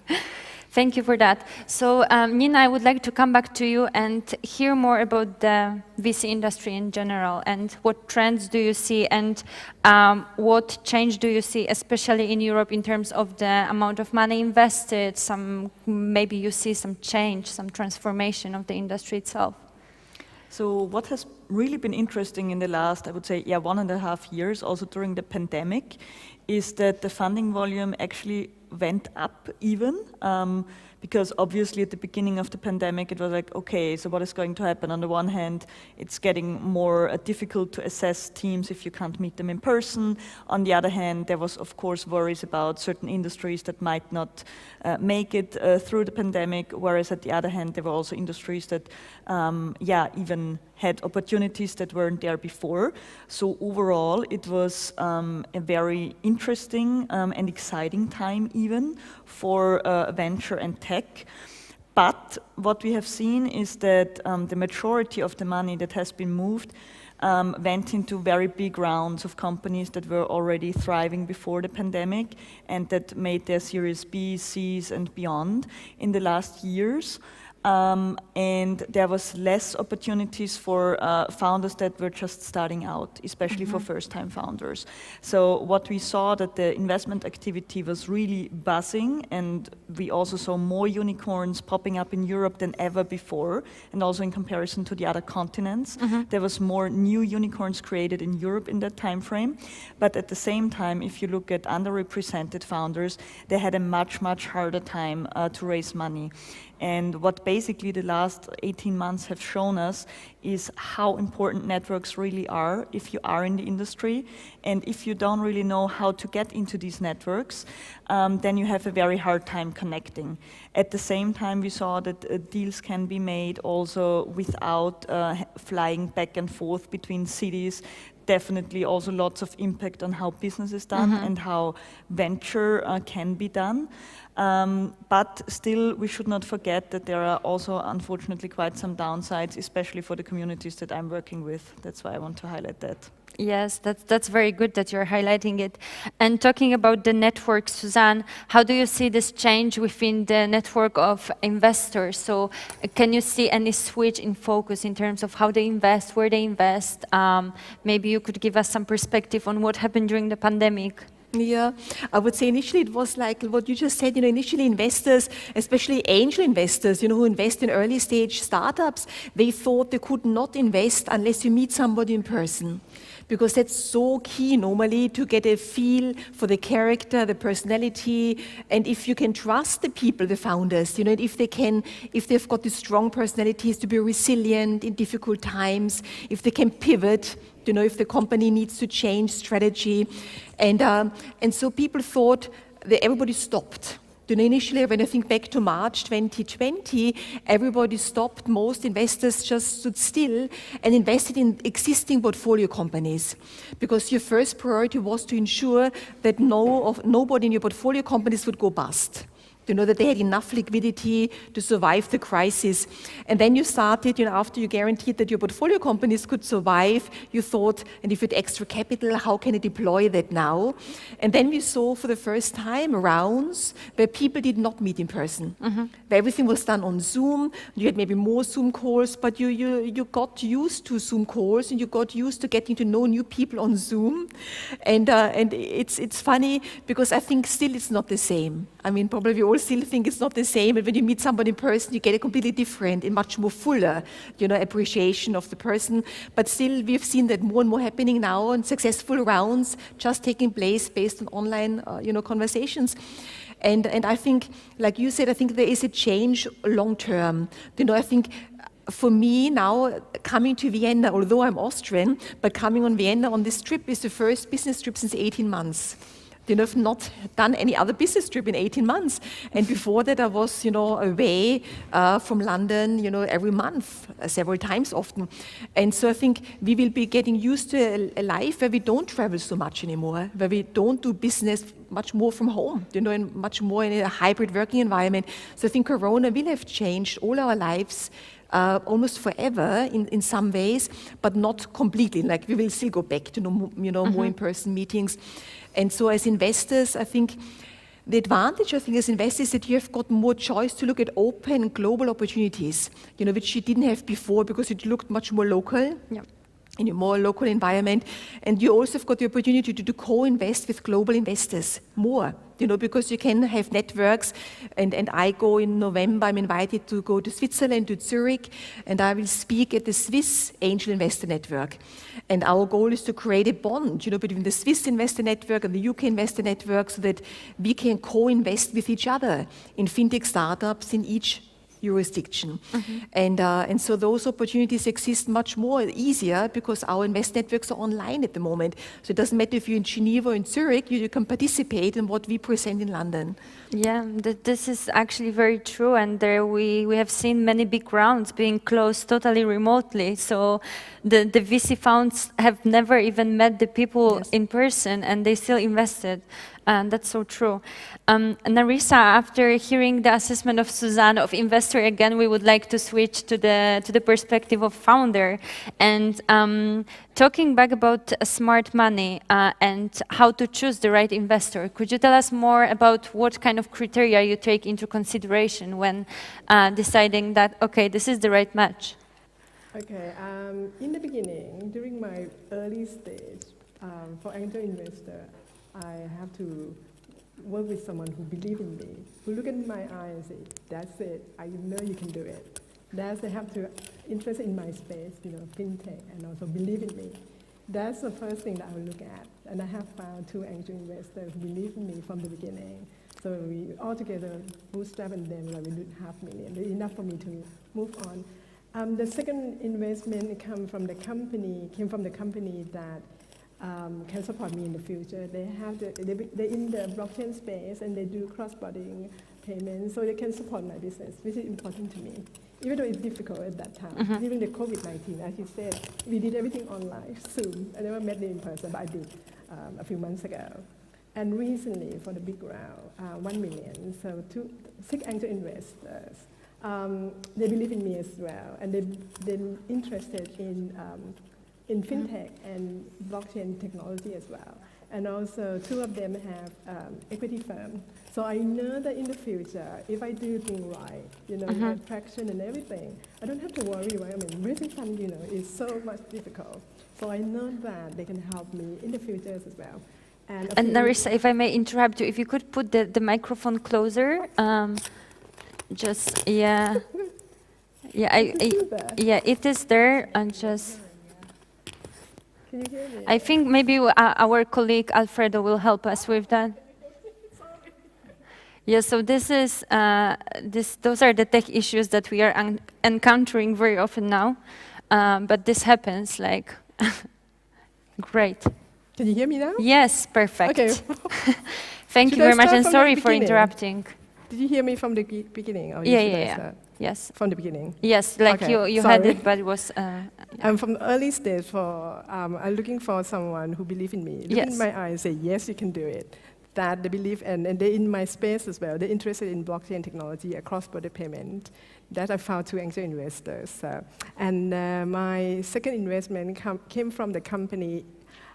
Thank you for that. So, Nina, I would like to come back to you and hear more about the VC industry in general, and what trends do you see, and what change do you see, especially in Europe, in terms of the amount of money invested? Maybe you see some change, some transformation of the industry itself. So what has really been interesting in the last, I would say, 1.5 years, also during the pandemic, is that the funding volume actually went up even, because obviously at the beginning of the pandemic, it was like, okay, so what is going to happen? On the one hand, it's getting more difficult to assess teams if you can't meet them in person. On the other hand, there was, of course, worries about certain industries that might not make it through the pandemic, whereas at the other hand, there were also industries that, even had opportunities that weren't there before. So overall, it was a very interesting and exciting time even for venture and tech. But what we have seen is that the majority of the money that has been moved went into very big rounds of companies that were already thriving before the pandemic and that made their Series B, Cs and beyond in the last years. And there was less opportunities for founders that were just starting out, especially for first-time founders. So what we saw that the investment activity was really buzzing, and we also saw more unicorns popping up in Europe than ever before, and also in comparison to the other continents. There was more new unicorns created in Europe in that time frame. But at the same time, if you look at underrepresented founders, they had a much, much harder time to raise money. And what basically the last 18 months have shown us is how important networks really are if you are in the industry. And if you don't really know how to get into these networks, then you have a very hard time connecting. At the same time, we saw that deals can be made also without flying back and forth between cities. Definitely also lots of impact on how business is done and how venture can be done. But still, we should not forget that there are also, unfortunately, quite some downsides, especially for the communities that I'm working with. That's why I want to highlight that. Yes, that's very good that you're highlighting it. And talking about the network, Susanne, how do you see this change within the network of investors? So can you see any switch in focus in terms of how they invest, where they invest? Maybe you could give us some perspective on what happened during the pandemic. Yeah, I would say initially it was like what you just said, initially investors, especially angel investors, who invest in early stage startups, they thought they could not invest unless you meet somebody in person. Because that's so key normally to get a feel for the character, the personality, and if you can trust the people, the founders, and if they've got these strong personalities to be resilient in difficult times, if they can pivot, if the company needs to change strategy. And so people thought that everybody stopped. Initially, when I think back to March 2020, everybody stopped. Most investors just stood still and invested in existing portfolio companies, because your first priority was to ensure that nobody in your portfolio companies would go bust. That they had enough liquidity to survive the crisis. And then you started, after you guaranteed that your portfolio companies could survive, you thought, and if you had extra capital, how can I deploy that now? And then we saw for the first time rounds where people did not meet in person. Where everything was done on Zoom. You had maybe more Zoom calls, but you got used to Zoom calls and you got used to getting to know new people on Zoom. And it's funny because I think still it's not the same. I mean, probably we all still think it's not the same, and when you meet somebody in person, you get a completely different and much more fuller, appreciation of the person. But still, we've seen that more and more happening now, and successful rounds just taking place based on online, conversations. And I think, like you said, I think there is a change long term. I think for me now, coming to Vienna, although I'm Austrian, but coming on Vienna on this trip is the first business trip since 18 months. I've not done any other business trip in 18 months. And before that, I was, away from London, every month, several times often. And so I think we will be getting used to a life where we don't travel so much anymore, where we don't do business much more from home, and much more in a hybrid working environment. So I think Corona will have changed all our lives almost forever in some ways, but not completely. Like we will still go back to more in-person meetings. And so as investors, I think the advantage, as investors, is that you have got more choice to look at open global opportunities, which you didn't have before because it looked much more local. Yeah. in a more local environment. And you also have got the opportunity to co-invest with global investors more, because you can have networks. And I go in November, I'm invited to go to Switzerland, to Zurich, and I will speak at the Swiss Angel Investor Network. And our goal is to create a bond, between the Swiss Investor Network and the UK Investor Network, so that we can co-invest with each other in fintech startups in each jurisdiction. And so those opportunities exist much more easier because our invest networks are online at the moment. So it doesn't matter if you're in Geneva or in Zurich, you can participate in what we present in London. Yeah, this is actually very true, and there we have seen many big rounds being closed totally remotely. So the VC funds have never even met the people in person, and they still invested. And that's so true. Narisa, after hearing the assessment of Susanne of investor again, we would like to switch to the perspective of founder, and talking back about smart money and how to choose the right investor. Could you tell us more about what kind of criteria you take into consideration when deciding that, okay, this is the right match? Okay, in the beginning, during my early stage, for angel investor, I have to work with someone who believes in me, who look in my eye and say, that's it, I know you can do it. They have to interest in my space, fintech, and also believe in me. That's the first thing that I will look at. And I have found 2 angel investors who believe in me from the beginning. So we all together bootstrap and then we do $500,000. They're enough for me to move on. The second investment came from the company that can support me in the future. They're in the blockchain space and they do cross-border payments, so they can support my business, which is important to me. Even though it's difficult at that time. During the COVID-19, as you said, we did everything online, Zoom. I never met them in person, but I did a few months ago. And recently, for the big round, 1 million, so 6 angel investors. They believe in me as well, and they're interested in fintech and blockchain technology as well. And also 2 of them have equity firm. So I know that in the future, if I do things right, traction and everything, I don't have to worry, right? I mean, raising funds, is so much difficult. So I know that they can help me in the future as well. And Narisa, if I may interrupt you, if you could put the microphone closer, yeah, it is there, and just. Can you hear me? I think maybe our colleague Alfredo will help us with that. Yeah, so this is those are the tech issues that we are encountering very often now, but this happens like great. Can you hear me now? Yes, perfect. Okay. Thank you very much, and sorry for interrupting. Did you hear me from the beginning? Or Yeah. Yes. From the beginning? Yes, like okay. you had it, but it was... I'm from the early stage I'm looking for someone who believes in me. Look in my eyes and say, yes, you can do it. That they believe, and they're in my space as well. They're interested in blockchain technology, a cross-border payment. That I found 2 angel investors. And my second investment came from the company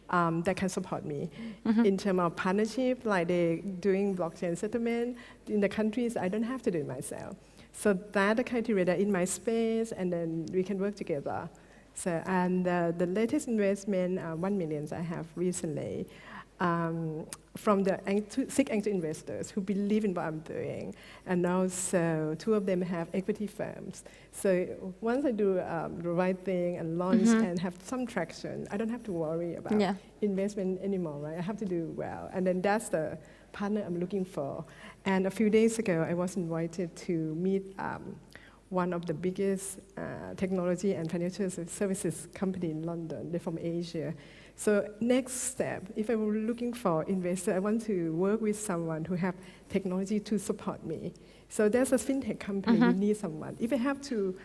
that can support me in terms of partnership, like they're doing blockchain settlement in the countries. I don't have to do it myself. So that the criteria that in my space, and then we can work together. So, and the latest investment, 1 million I have recently, from the 6 angel investors who believe in what I'm doing. And also 2 of them have equity firms. So once I do the right thing and launch and have some traction, I don't have to worry about investment anymore, right? I have to do well. And then that's the partner I'm looking for. And a few days ago, I was invited to meet one of the biggest technology and financial services company in London. They're from Asia. So next step, if I were looking for investor, I want to work with someone who have technology to support me. So there's a fintech company, we need someone. If I have to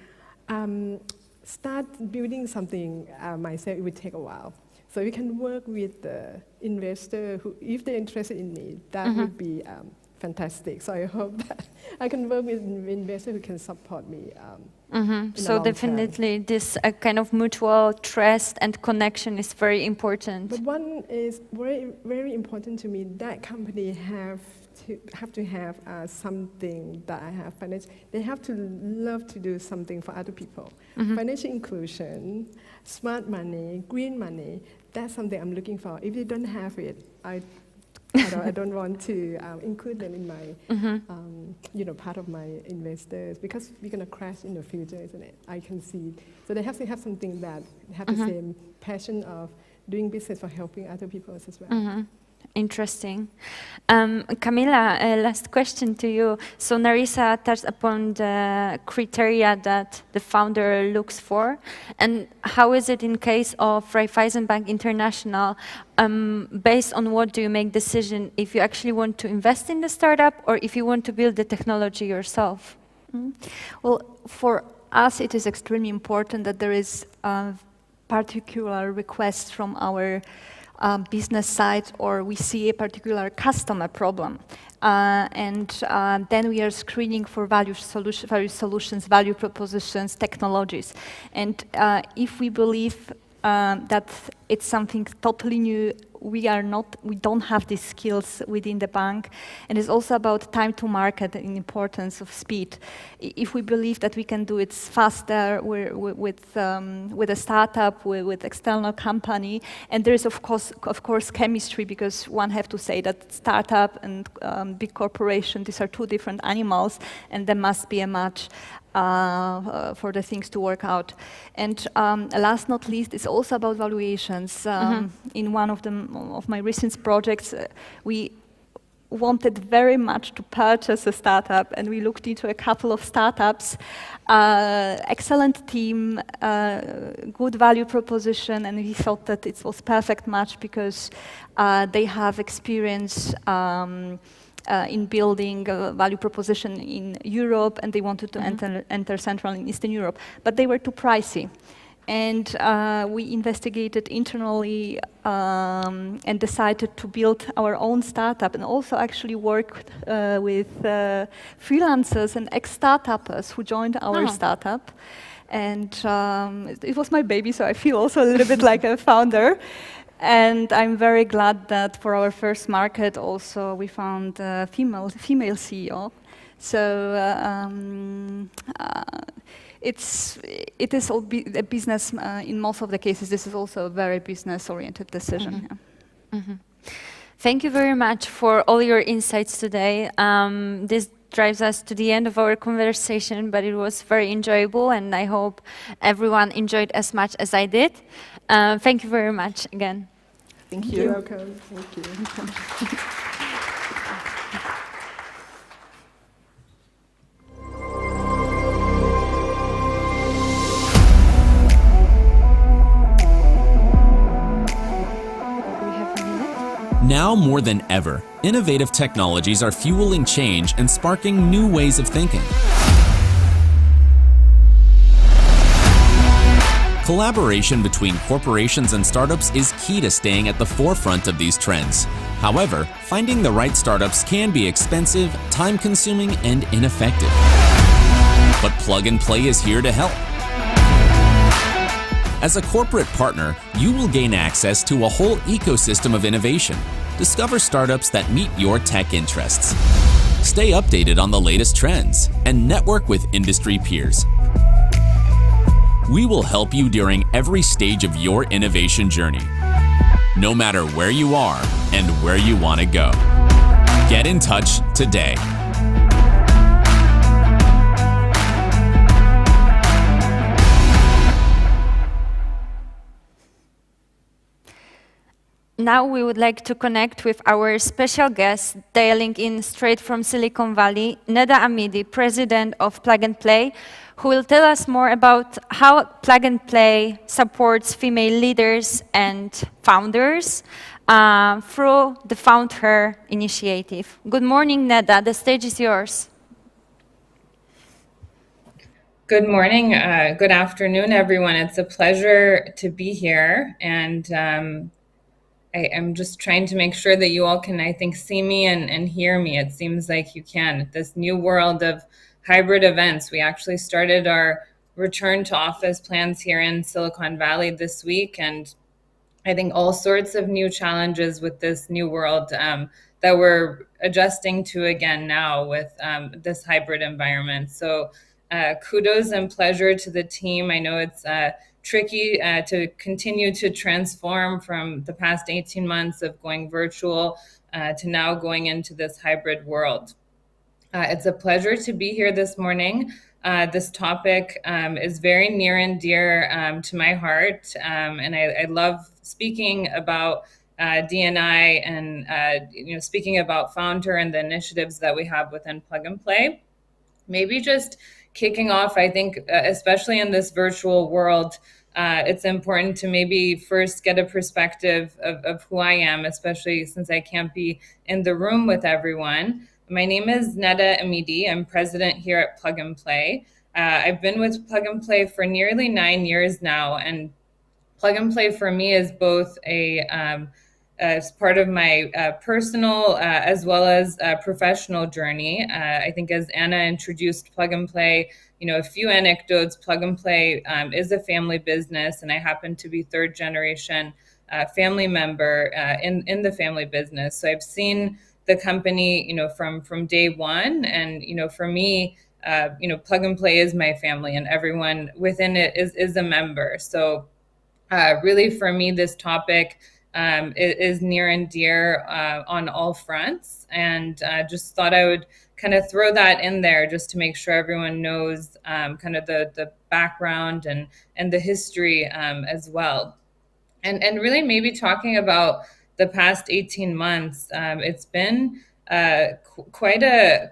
start building something myself, it would take a while. So we can work with the investor who, if they're interested in me, that would be fantastic. So I hope that I can work with an investor who can support me. So definitely this kind of mutual trust and connection is very important. But one is very, very important to me, that company have have to have something that I have financial. They have to love to do something for other people. Financial inclusion, smart money, green money. That's something I'm looking for. If they don't have it, I don't want to include them in my, part of my investors, because we're going to crash in the future, isn't it? I can see. So they have to have something that have the same passion of doing business for helping other people as well. Interesting. Kamila, last question to you. So Narisa touched upon the criteria that the founder looks for. And how is it in case of Raiffeisen Bank International? Based on what do you make decision if you actually want to invest in the startup or if you want to build the technology yourself? Well, for us, it is extremely important that there is a particular request from our business side, or we see a particular customer problem. And then we are screening for value solutions, value propositions, technologies. And if we believe that it's something totally new, we don't have these skills within the bank. And it's also about time to market and importance of speed. If we believe that we can do it faster with a startup, with external company, and there is of course chemistry, because one have to say that startup and big corporation, these are two different animals, and there must be a match for the things to work out. And last not least, it's also about valuations. In one of my recent projects, we wanted very much to purchase a startup, and we looked into a couple of startups, excellent team, good value proposition, and we thought that it was perfect match because they have experience in building a value proposition in Europe, and they wanted to enter Central and Eastern Europe, but they were too pricey. And we investigated internally and decided to build our own startup, and also actually work with freelancers and ex-startuppers who joined our startup. And it was my baby, so I feel also a little bit like a founder. And I'm very glad that for our first market also we found a female CEO. So it is a business, in most of the cases, this is also a very business-oriented decision. Thank you very much for all your insights today. This drives us to the end of our conversation, but it was very enjoyable, and I hope everyone enjoyed as much as I did. Thank you very much again. Thank you. You're welcome. Thank you. Now more than ever, innovative technologies are fueling change and sparking new ways of thinking. Collaboration between corporations and startups is key to staying at the forefront of these trends. However, finding the right startups can be expensive, time-consuming, and ineffective. But Plug and Play is here to help. As a corporate partner, you will gain access to a whole ecosystem of innovation. Discover startups that meet your tech interests. Stay updated on the latest trends and network with industry peers. We will help you during every stage of your innovation journey, no matter where you are and where you want to go. Get in touch today. Now we would like to connect with our special guest, dialing in straight from Silicon Valley, Neda Amidi, president of Plug and Play, who will tell us more about how Plug and Play supports female leaders and founders through the FoundHer initiative. Good morning, Neda. The stage is yours. Good morning, good afternoon, everyone. It's a pleasure to be here, and I'm just trying to make sure that you all can, I think, see me and hear me. It seems like you can. This new world of hybrid events, we actually started our return to office plans here in Silicon Valley this week, and I think, all sorts of new challenges with this new world that we're adjusting to again now with this hybrid environment. So kudos and pleasure to the team. I know it's tricky to continue to transform from the past 18 months of going virtual to now going into this hybrid world. It's a pleasure to be here this morning. This topic is very near and dear to my heart, and I love speaking about D&I and speaking about FoundHer and the initiatives that we have within Plug and Play. Maybe just kicking off, I think, especially in this virtual world, it's important to maybe first get a perspective of who I am, especially since I can't be in the room with everyone. My name is Neda Amidi. I'm president here at Plug and Play. I've been with Plug and Play for nearly 9 years now, and Plug and Play for me is both as part of my personal as well as professional journey. I think as Anna introduced Plug and Play, a few anecdotes. Plug and Play is a family business, and I happen to be third generation family member in the family business. So I've seen the company, from day one, and for me, Plug and Play is my family, and everyone within it is a member. So really, for me, this topic is near and dear on all fronts, and just thought I would kind of throw that in there just to make sure everyone knows kind of the background and the history as well. And really maybe talking about the past 18 months, it's been quite a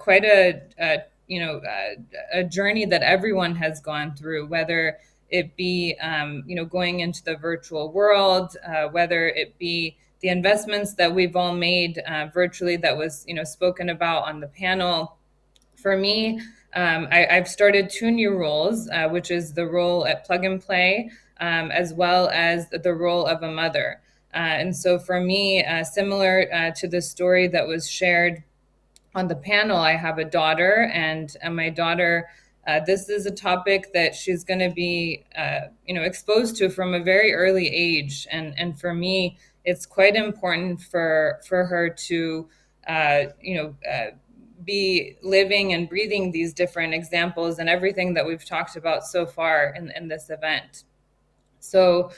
journey that everyone has gone through, whether it be going into the virtual world, whether it be the investments that we've all made virtually that was spoken about on the panel. For me, I've started 2 new roles, which is the role at Plug and Play, as well as the role of a mother. And so for me, similar to the story that was shared on the panel, I have a daughter, and my daughter, this is a topic that she's going to be, exposed to from a very early age. And for me, it's quite important for her to, be living and breathing these different examples and everything that we've talked about so far in this event. So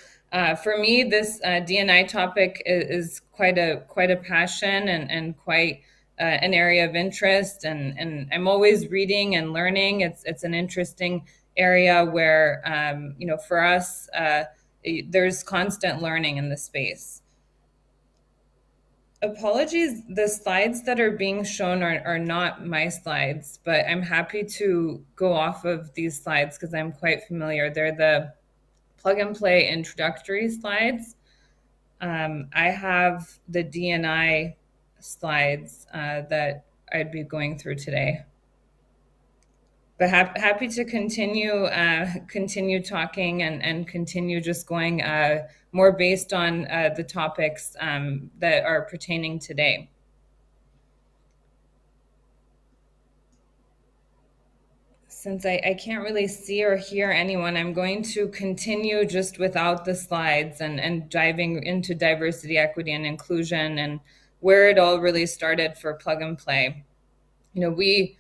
for me, this D&I topic is quite a passion and quite an area of interest, and I'm always reading and learning. It's an interesting area where for us there's constant learning in the space. Apologies, the slides that are being shown are not my slides, but I'm happy to go off of these slides because I'm quite familiar. They're the Plug and Play introductory slides. I have the D&I slides that I'd be going through today. But happy to continue talking and continue just going more based on the topics that are pertaining today. Since I can't really see or hear anyone, I'm going to continue just without the slides and diving into diversity, equity, and inclusion and where it all really started for Plug and Play. We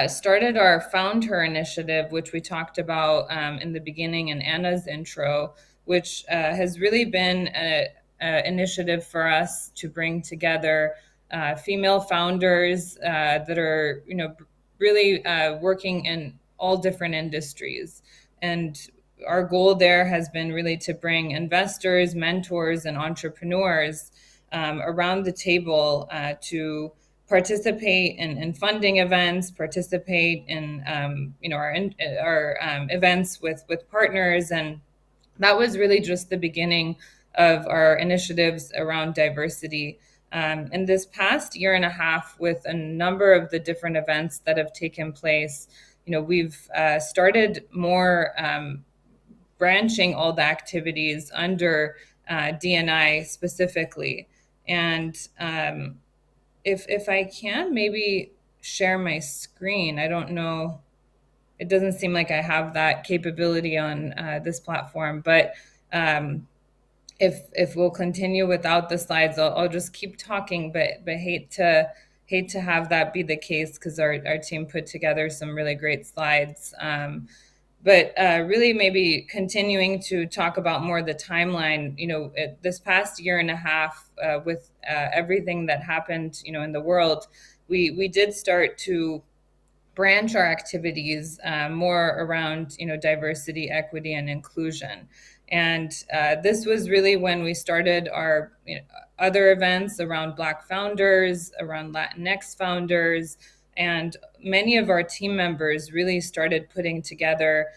started our FoundHer initiative, which we talked about in the beginning in Anna's intro, which has really been an initiative for us to bring together female founders that are, really working in all different industries. And our goal there has been really to bring investors, mentors, and entrepreneurs around the table to participate in funding events, participate in our events with partners. And that was really just the beginning of our initiatives around diversity. In this past year and a half, with a number of the different events that have taken place, we've started more branching all the activities under D&I specifically. And if I can maybe share my screen, I don't know, it doesn't seem like I have that capability on this platform, but if we'll continue without the slides, I'll just keep talking, but hate to have that be the case, because our team put together some really great slides. But really maybe continuing to talk about more the timeline, this past year and a half with everything that happened, in the world, we did start to branch our activities more around, diversity, equity, and inclusion. And this was really when we started our other events around Black founders, around Latinx founders, and many of our team members really started putting together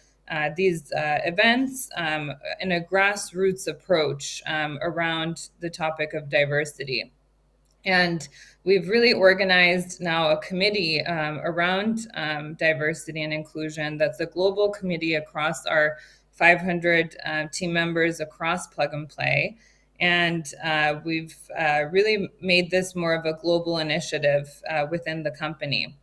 these events in a grassroots approach around the topic of diversity. And we've really organized now a committee around diversity and inclusion that's a global committee across our 500 team members across Plug and Play. And we've really made this more of a global initiative within the company.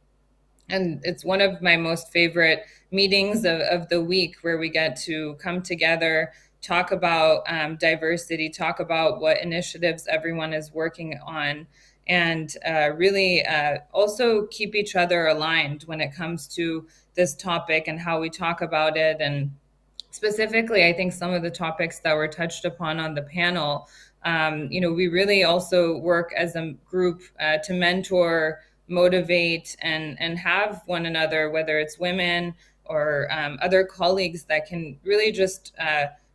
And it's one of my most favorite meetings of the week, where we get to come together, talk about diversity, talk about what initiatives everyone is working on, and really also keep each other aligned when it comes to this topic and how we talk about it. And specifically, I think some of the topics that were touched upon on the panel, we really also work as a group to mentor, motivate, and have one another, whether it's women or other colleagues, that can really just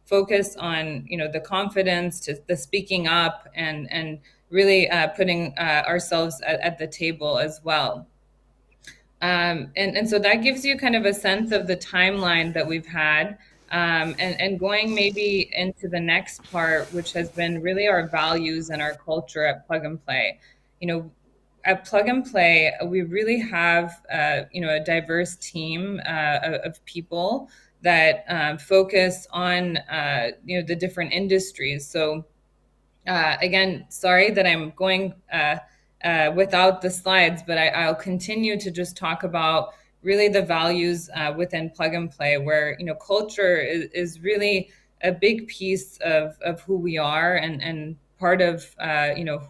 focus on, the confidence, to the speaking up, and really putting ourselves at the table as well. And so that gives you kind of a sense of the timeline that we've had. And going maybe into the next part, which has been really our values and our culture at Plug and Play. At Plug and Play, we really have, a diverse team of people that focus on, the different industries. So again, sorry that I'm going without the slides, but I'll continue to just talk about really the values within Plug and Play, where, culture is really a big piece of who we are, and part of,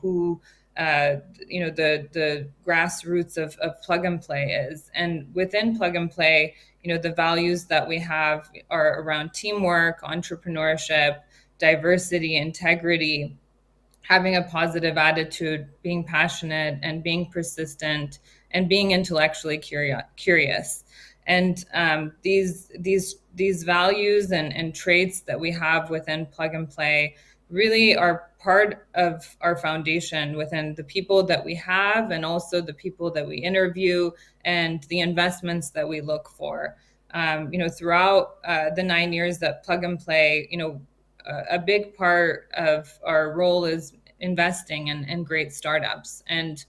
who the grassroots of Plug and Play is. And within Plug and Play, the values that we have are around teamwork, entrepreneurship, diversity, integrity, having a positive attitude, being passionate, and being persistent, and being intellectually curious. And these values and traits that we have within Plug and Play really are part of our foundation within the people that we have, and also the people that we interview, and the investments that we look for. Throughout the 9 years that Plug and Play, a big part of our role is investing in great startups. And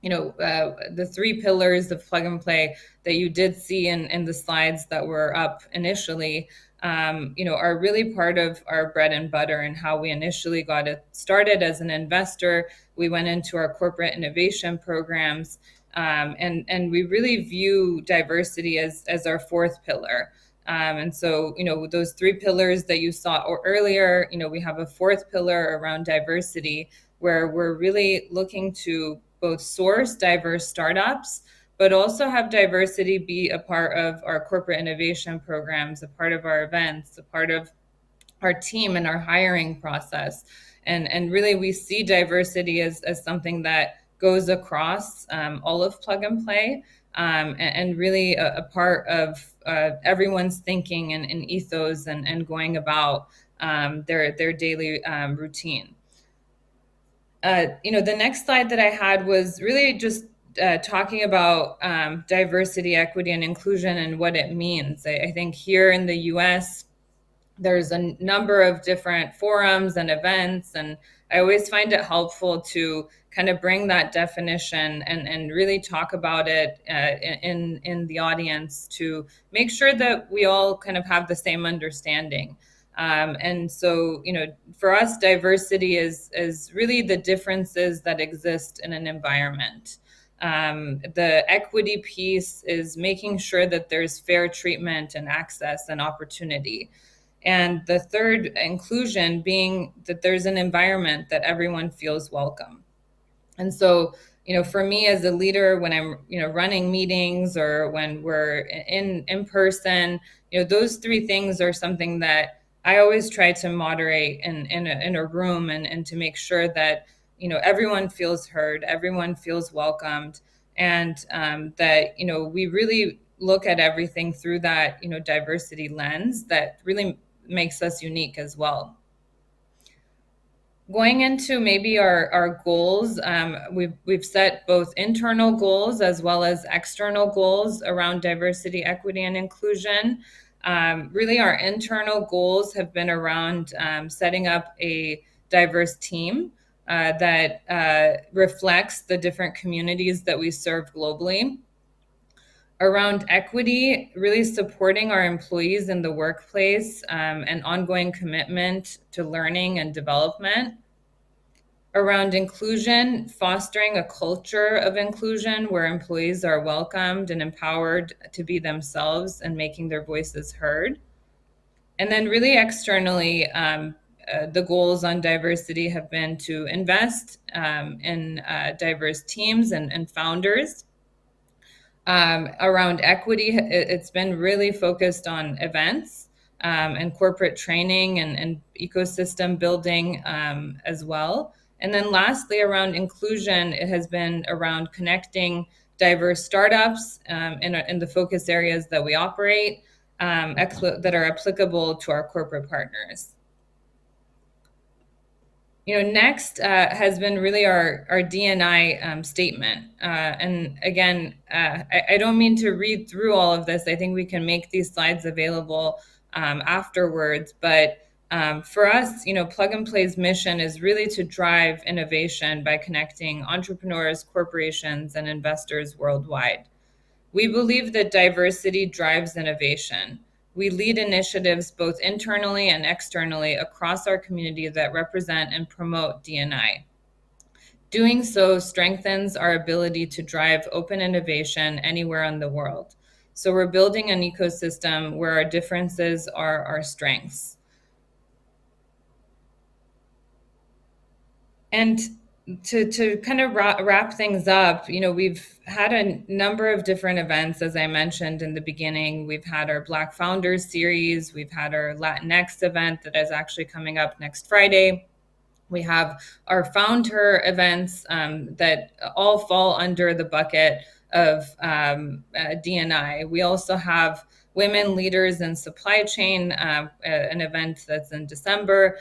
the 3 pillars of Plug and Play that you did see in the slides that were up initially, are really part of our bread and butter, and how we initially got it started as an investor. We went into our corporate innovation programs, and we really view diversity as our 4th pillar. And so, those 3 pillars that you saw earlier, we have a 4th pillar around diversity, where we're really looking to both source diverse startups, but also have diversity be a part of our corporate innovation programs, a part of our events, a part of our team and our hiring process. And really, we see diversity as something that goes across all of Plug and Play, and really a part of everyone's thinking and ethos, and going about their daily routine. The next slide that I had was really just talking about diversity, equity, and inclusion, and what it means. I think here in the US, there's a number of different forums and events, and I always find it helpful to kind of bring that definition and really talk about it in the audience, to make sure that we all kind of have the same understanding. And so, for us, diversity is really the differences that exist in an environment. The equity piece is making sure that there's fair treatment and access and opportunity. And the third, inclusion, being that there's an environment that everyone feels welcome. And so, for me as a leader, when I'm, running meetings or when we're in person, those three things are something that I always try to moderate in a room and to make sure that, everyone feels heard, everyone feels welcomed, and that, we really look at everything through that, diversity lens that really makes us unique as well. Going into maybe our goals, we've set both internal goals as well as external goals around diversity, equity, and inclusion. Really, our internal goals have been around setting up a diverse team that reflects the different communities that we serve globally. Around equity, really supporting our employees in the workplace and ongoing commitment to learning and development. Around inclusion, fostering a culture of inclusion where employees are welcomed and empowered to be themselves and making their voices heard. And then really externally, the goals on diversity have been to invest in diverse teams and founders. Around equity, it's been really focused on events and corporate training and ecosystem building as well. And then lastly, around inclusion, it has been around connecting diverse startups in the focus areas that we operate that are applicable to our corporate partners. Next has been really our D&I statement. And again, I don't mean to read through all of this. I think we can make these slides available afterwards. But for us, Plug and Play's mission is really to drive innovation by connecting entrepreneurs, corporations, and investors worldwide. We believe that diversity drives innovation. We lead initiatives both internally and externally across our community that represent and promote D&I. Doing so strengthens our ability to drive open innovation anywhere in the world. So we're building an ecosystem where our differences are our strengths. And to kind of wrap things up, we've had a number of different events, as I mentioned in the beginning. We've had our Black Founders series. We've had our Latinx event that is actually coming up next Friday. We have our FoundHer events that all fall under the bucket of D&I. We also have Women Leaders in Supply Chain, an event that's in December.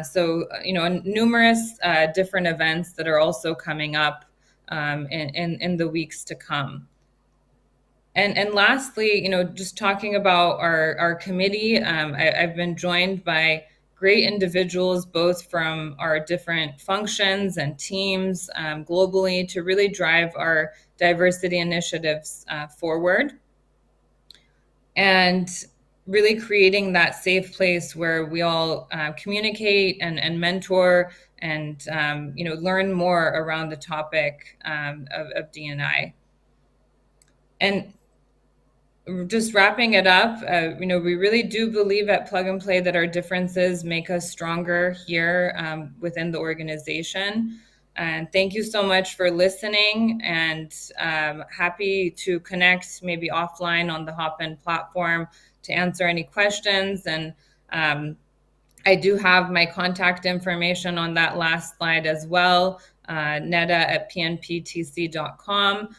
So, numerous different events that are also coming up in the weeks to come. And lastly, just talking about our committee, I've been joined by great individuals, both from our different functions and teams globally to really drive our diversity initiatives forward. And really creating that safe place where we all communicate and mentor and learn more around the topic of D&I. And just wrapping it up, we really do believe at Plug and Play that our differences make us stronger here within the organization. And thank you so much for listening, and happy to connect maybe offline on the Hopin platform to answer any questions. And I do have my contact information on that last slide as well, neda@pnptc.com.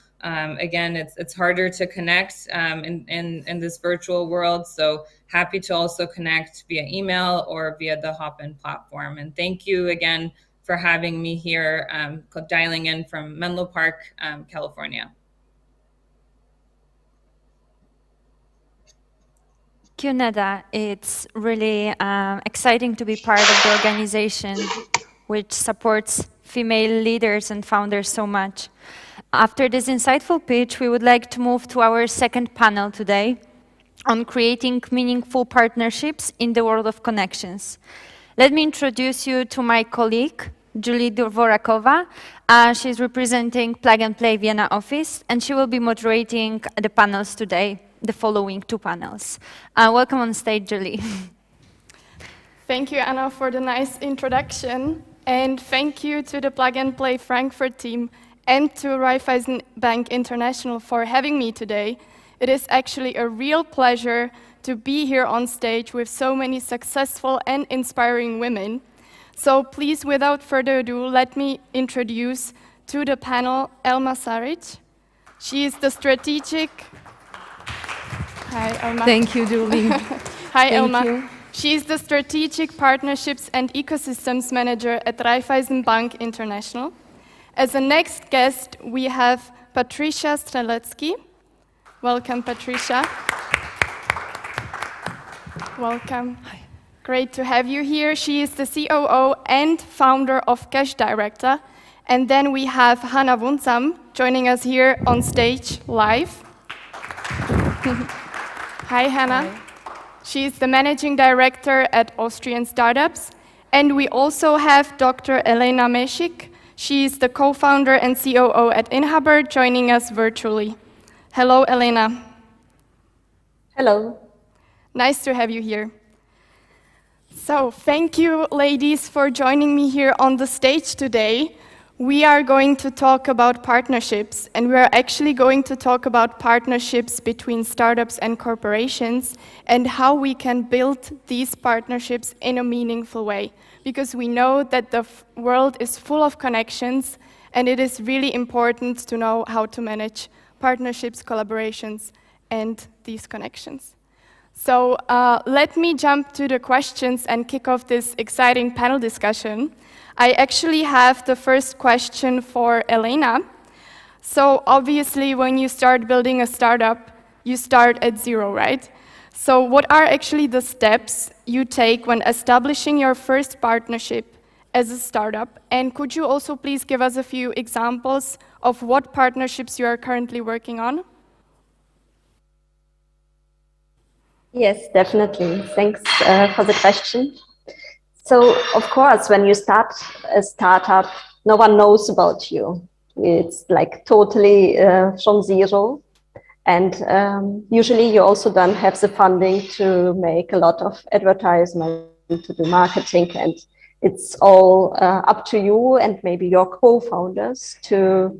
Again, it's harder to connect in this virtual world, so happy to also connect via email or via the Hopin platform. And thank you again for having me here, dialing in from Menlo Park, California. Thank you, Neda. It's really exciting to be part of the organization which supports female leaders and founders so much. After this insightful pitch, we would like to move to our second panel today on creating meaningful partnerships in the world of connections. Let me introduce you to my colleague, Julie Dvorakova. She's representing Plug and Play Vienna office, and she will be moderating the panels today, the following two panels. Welcome on stage, Julie. Thank you, Anna, for the nice introduction. And thank you to the Plug and Play Frankfurt team and to Raiffeisen Bank International for having me today. It is actually a real pleasure to be here on stage with so many successful and inspiring women. So please, without further ado, let me introduce to the panel Elma Saric. She is the strategic... Hi, Elma. Thank you, Julie. Hi, Elma. She is the Strategic Partnerships and Ecosystems Manager at Raiffeisen Bank International. As a next guest, we have Patricia Strelecki. Welcome, Patricia. Welcome. Hi. Great to have you here. She is the COO and founder of Cash Director. And then we have Hanna Wunsam joining us here on stage live. Hi, Hanna. Hi. She is the managing director at Austrian Startups. And we also have Dr. Elena Mešik. She is the co-founder and COO at Inhaber, joining us virtually. Hello, Elena. Hello. Nice to have you here. So, thank you, ladies, for joining me here on the stage today. We are going to talk about partnerships, and we are actually going to talk about partnerships between startups and corporations and how we can build these partnerships in a meaningful way. Because we know that the world is full of connections, and it is really important to know how to manage partnerships, collaborations, and these connections. So let me jump to the questions and kick off this exciting panel discussion. I actually have the first question for Elena. So obviously, when you start building a startup, you start at zero, right? So what are actually the steps you take when establishing your first partnership as a startup? And could you also please give us a few examples of what partnerships you are currently working on? Yes, definitely. Thanks for the question. So, of course, when you start a startup, no one knows about you. It's like totally from zero. And usually you also don't have the funding to make a lot of advertisement, to do marketing. And it's all up to you and maybe your co-founders to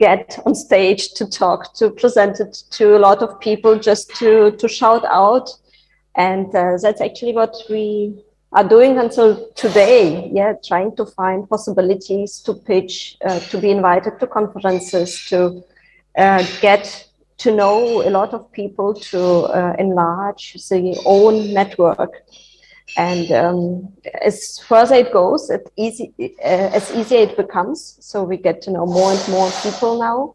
get on stage, to talk, to present it to a lot of people, just to shout out. And that's actually what we are doing until today. Yeah, trying to find possibilities to pitch, to be invited to conferences, to get to know a lot of people, to enlarge the own network. And as further it goes, as easier it becomes. So we get to know more and more people now.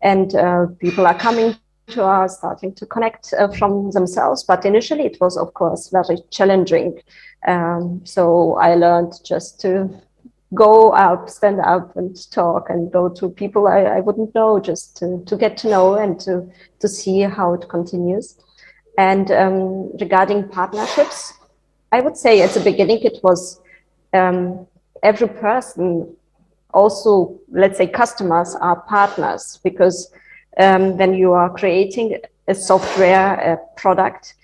And people are coming to us, starting to connect from themselves. But initially it was, of course, very challenging. So I learned just to go up, stand up and talk and go to people I wouldn't know, just to get to know and to see how it continues. And regarding partnerships, I would say at the beginning it was every person, also, let's say customers are partners, because when you are creating a software, a product,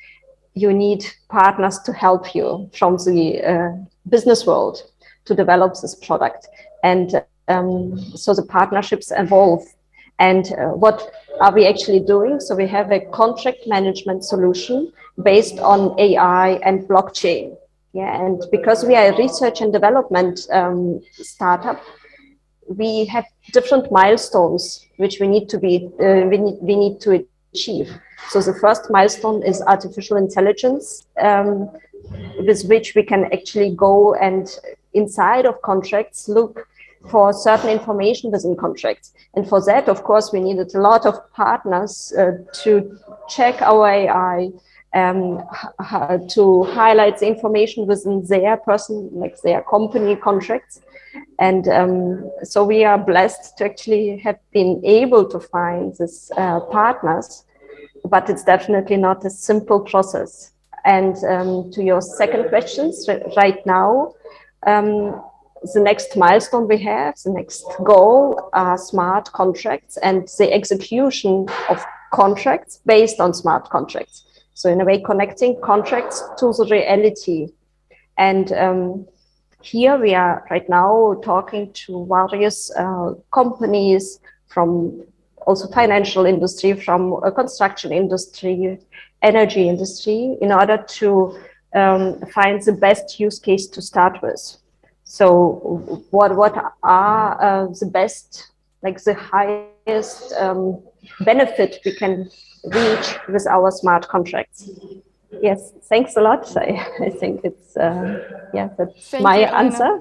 you need partners to help you from the business world to develop this product. And so the partnerships evolve. And what are we actually doing? So we have a contract management solution based on AI and blockchain. Yeah, and because we are a research and development startup, we have different milestones which we need to we need to achieve. So the first milestone is artificial intelligence, with which we can actually go and inside of contracts look for certain information within contracts. And for that, of course, we needed a lot of partners to check our AI, to highlight the information within their person, like their company contracts. And so we are blessed to actually have been able to find these partners, but it's definitely not a simple process. And to your second question, right now, the next milestone we have, the next goal are smart contracts and the execution of contracts based on smart contracts. So in a way, connecting contracts to the reality And here we are right now talking to various companies from also financial industry, from construction industry, energy industry, in order to find the best use case to start with. So what are the best, like the highest benefit we can reach with our smart contracts? Yes, thanks a lot. I think it's, yeah, that's my answer.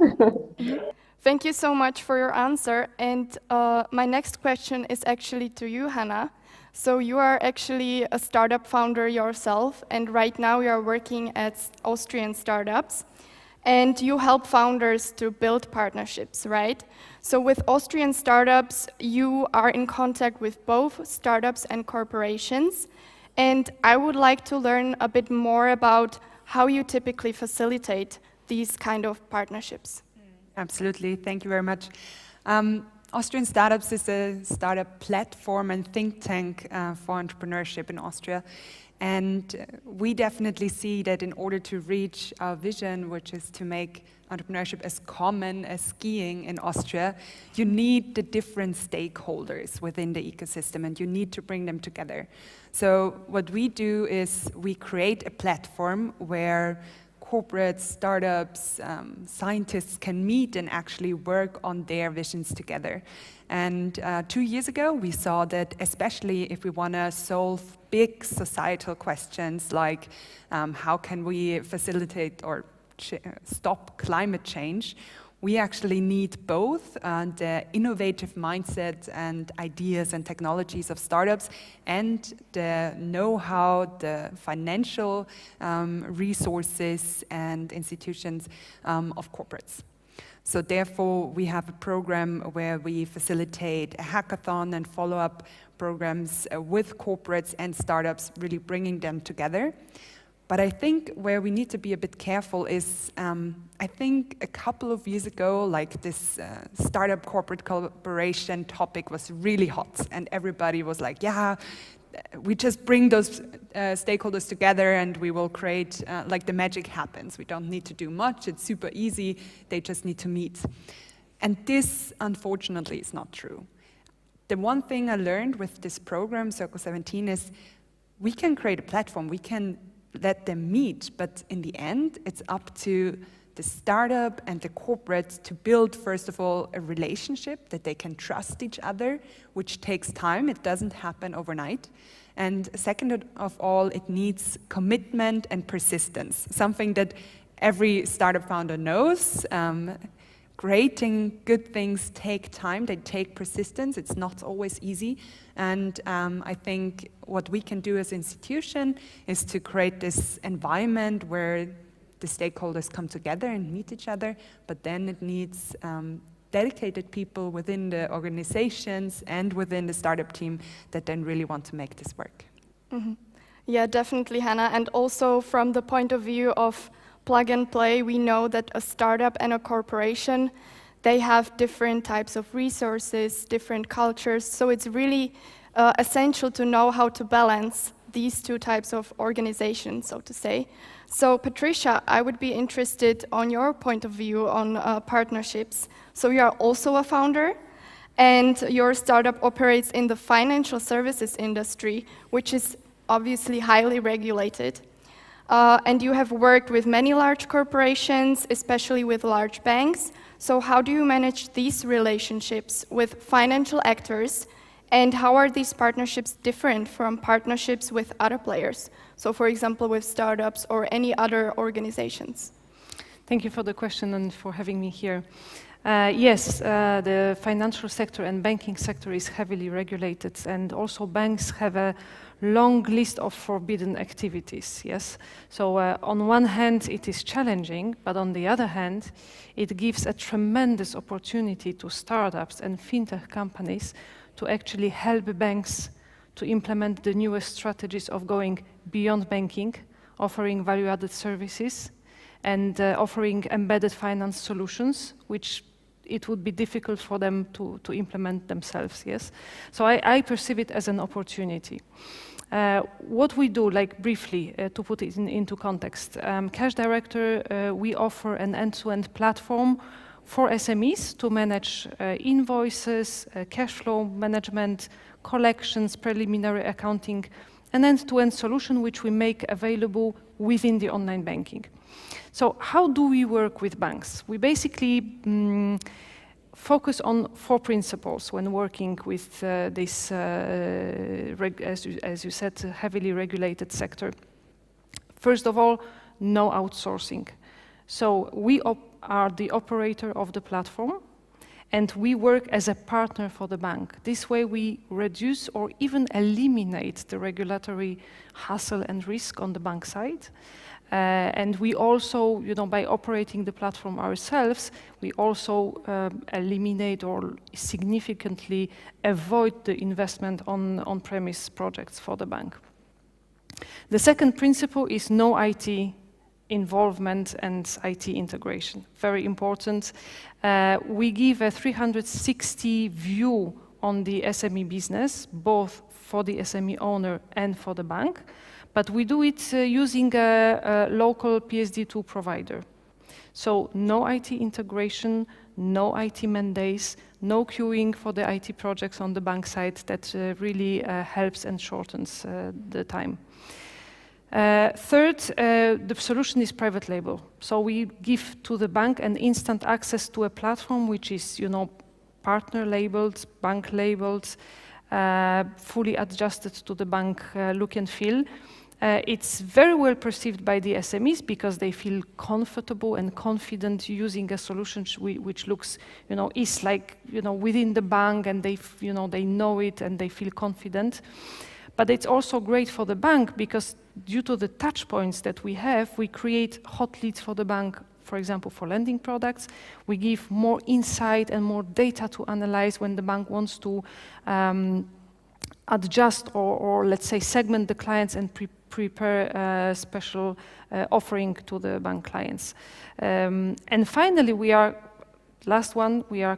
Thank you so much for your answer. And my next question is actually to you, Hannah. So you are actually a startup founder yourself, and right now you are working at Austrian startups, and you help founders to build partnerships, right? So with Austrian startups, you are in contact with both startups and corporations, and I would like to learn a bit more about how you typically facilitate these kind of partnerships. Absolutely, thank you very much. Austrian Startups is a startup platform and think tank for entrepreneurship in Austria. And we definitely see that in order to reach our vision, which is to make entrepreneurship as common as skiing in Austria, you need the different stakeholders within the ecosystem, and you need to bring them together. So what we do is we create a platform where corporates, startups, scientists can meet and actually work on their visions together. And 2 years ago, we saw that especially if we want to solve big societal questions like how can we facilitate or stop climate change, we actually need both the innovative mindset and ideas and technologies of startups and the know-how, the financial resources and institutions of corporates. So therefore, we have a program where we facilitate a hackathon and follow-up programs with corporates and startups, really bringing them together. But I think where we need to be a bit careful is, I think a couple of years ago, like this startup corporate collaboration topic was really hot, and everybody was like, yeah, we just bring those stakeholders together and we will create, like the magic happens. We don't need to do much, it's super easy, they just need to meet. And this, unfortunately, is not true. The one thing I learned with this program, Circle 17, is we can create a platform, we can let them meet, but in the end, it's up to the startup and the corporate to build, first of all, a relationship that they can trust each other, which takes time. It doesn't happen overnight. And second of all, it needs commitment and persistence, something that every startup founder knows. Creating good things take time, they take persistence, it's not always easy. And I think what we can do as an institution is to create this environment where the stakeholders come together and meet each other, but then it needs dedicated people within the organizations and within the startup team that then really want to make this work. Mm-hmm. Yeah, definitely, Hannah. And also from the point of view of plug and play, we know that a startup and a corporation, they have different types of resources, different cultures, so it's really essential to know how to balance these two types of organizations, so to say. So Patricia, I would be interested on your point of view on partnerships. So you are also a founder, and your startup operates in the financial services industry, which is obviously highly regulated. And you have worked with many large corporations, especially with large banks. So how do you manage these relationships with financial actors, and how are these partnerships different from partnerships with other players? So for example, with startups or any other organizations. Thank you for the question and for having me here. Yes, the financial sector and banking sector is heavily regulated, and also banks have a long list of forbidden activities, yes? So on one hand, it is challenging, but on the other hand, it gives a tremendous opportunity to startups and fintech companies to actually help banks to implement the newest strategies of going beyond banking, offering value-added services, and offering embedded finance solutions, which it would be difficult for them to implement themselves, yes? So I perceive it as an opportunity. What we do, like briefly, to put it into context, Cash Director, we offer an end-to-end platform for SMEs to manage invoices, cash flow management, collections, preliminary accounting, an end-to-end solution which we make available within the online banking. So how do we work with banks? We basically focus on 4 principles when working with this, as you said, heavily regulated sector. First of all, no outsourcing. So we are the operator of the platform, and we work as a partner for the bank. This way we reduce or even eliminate the regulatory hassle and risk on the bank side. And we also, by operating the platform ourselves, we also eliminate or significantly avoid the investment on-premise projects for the bank. The second principle is no IT involvement and IT integration. Very important. We give a 360 view on the SME business, both for the SME owner and for the bank. But we do it using a local PSD2 provider. So no IT integration, no IT mandates, no queuing for the IT projects on the bank side. That really helps and shortens the time. Third, the solution is private label. So we give to the bank an instant access to a platform which is, partner labeled, bank labeled, fully adjusted to the bank look and feel. It's very well perceived by the SMEs because they feel comfortable and confident using a solution which looks, is like, within the bank, and they know it and they feel confident. But it's also great for the bank because due to the touch points that we have, we create hot leads for the bank, for example, for lending products. We give more insight and more data to analyze when the bank wants to adjust or let's say segment the clients and prepare a special offering to the bank clients. And finally, we are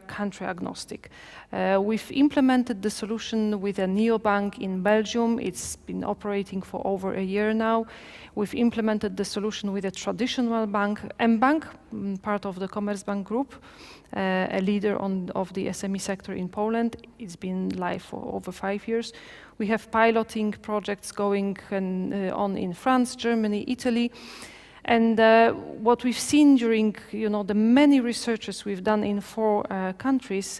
country agnostic. We've implemented the solution with a neobank in Belgium. It's been operating for over a year now. We've implemented the solution with a traditional bank, mBank, part of the Commerzbank group, a leader of the SME sector in Poland. It's been live for over 5 years. We have piloting projects going on in France, Germany, Italy. And what we've seen during, the many researches we've done in 4 countries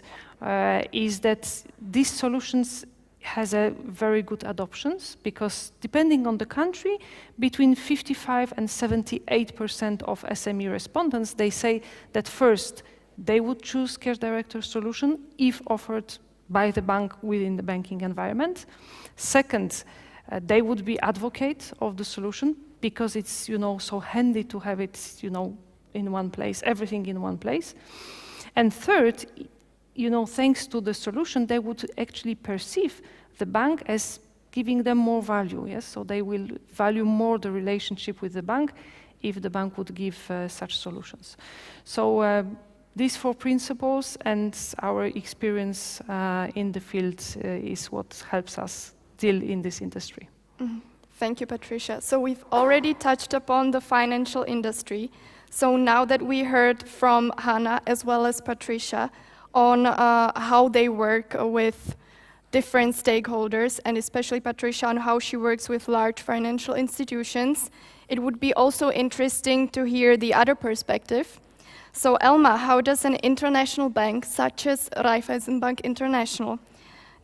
is that these solutions has a very good adoptions because depending on the country, between 55 and 78% of SME respondents, they say that first, they would choose Cash Director solution if offered by the bank within the banking environment. Second, they would be advocate of the solution because it's, so handy to have it, in one place, everything in one place. And third, thanks to the solution, they would actually perceive the bank as giving them more value, yes? So they will value more the relationship with the bank if the bank would give such solutions. So these 4 principles and our experience in the field is what helps us deal in this industry. Mm-hmm. Thank you, Patricia. So we've already touched upon the financial industry. So now that we heard from Hannah as well as Patricia on how they work with different stakeholders, and especially Patricia on how she works with large financial institutions, it would be also interesting to hear the other perspective. So Elma, how does an international bank such as Raiffeisen Bank International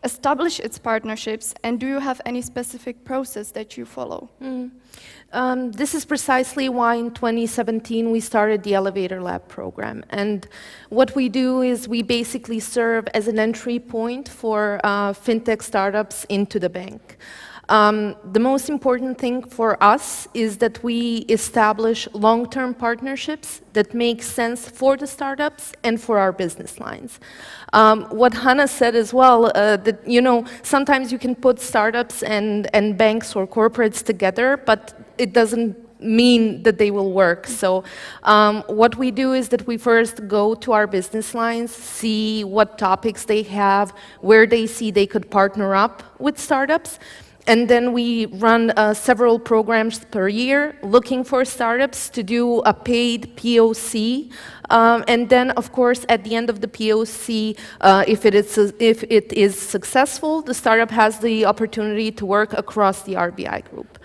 establish its partnerships, and do you have any specific process that you follow? This is precisely why in 2017 we started the Elevator Lab program. And what we do is we basically serve as an entry point for fintech startups into the bank. The most important thing for us is that we establish long-term partnerships that make sense for the startups and for our business lines. What Hannah said as well, that sometimes you can put startups and banks or corporates together, but it doesn't mean that they will work. So what we do is that we first go to our business lines, see what topics they have, where they see they could partner up with startups. And then we run several programs per year looking for startups to do a paid POC. And then, of course, at the end of the POC, if it is successful, the startup has the opportunity to work across the RBI group.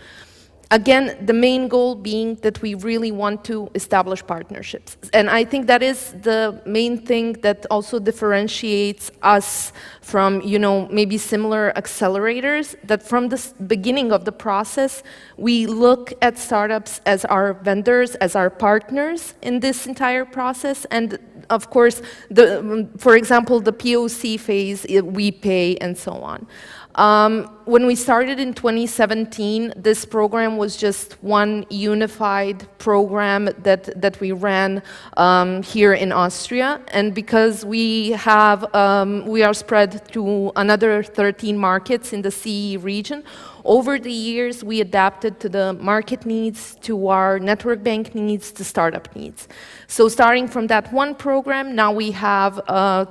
Again, the main goal being that we really want to establish partnerships. And I think that is the main thing that also differentiates us from, you know, maybe similar accelerators, that from the beginning of the process, we look at startups as our vendors, as our partners in this entire process. And of course, for example, the POC phase, we pay and so on. When we started in 2017, this program was just one unified program that we ran here in Austria. And because we are spread to another 13 markets in the CE region, over the years, we adapted to the market needs, to our network bank needs, to startup needs. So starting from that one program, now we have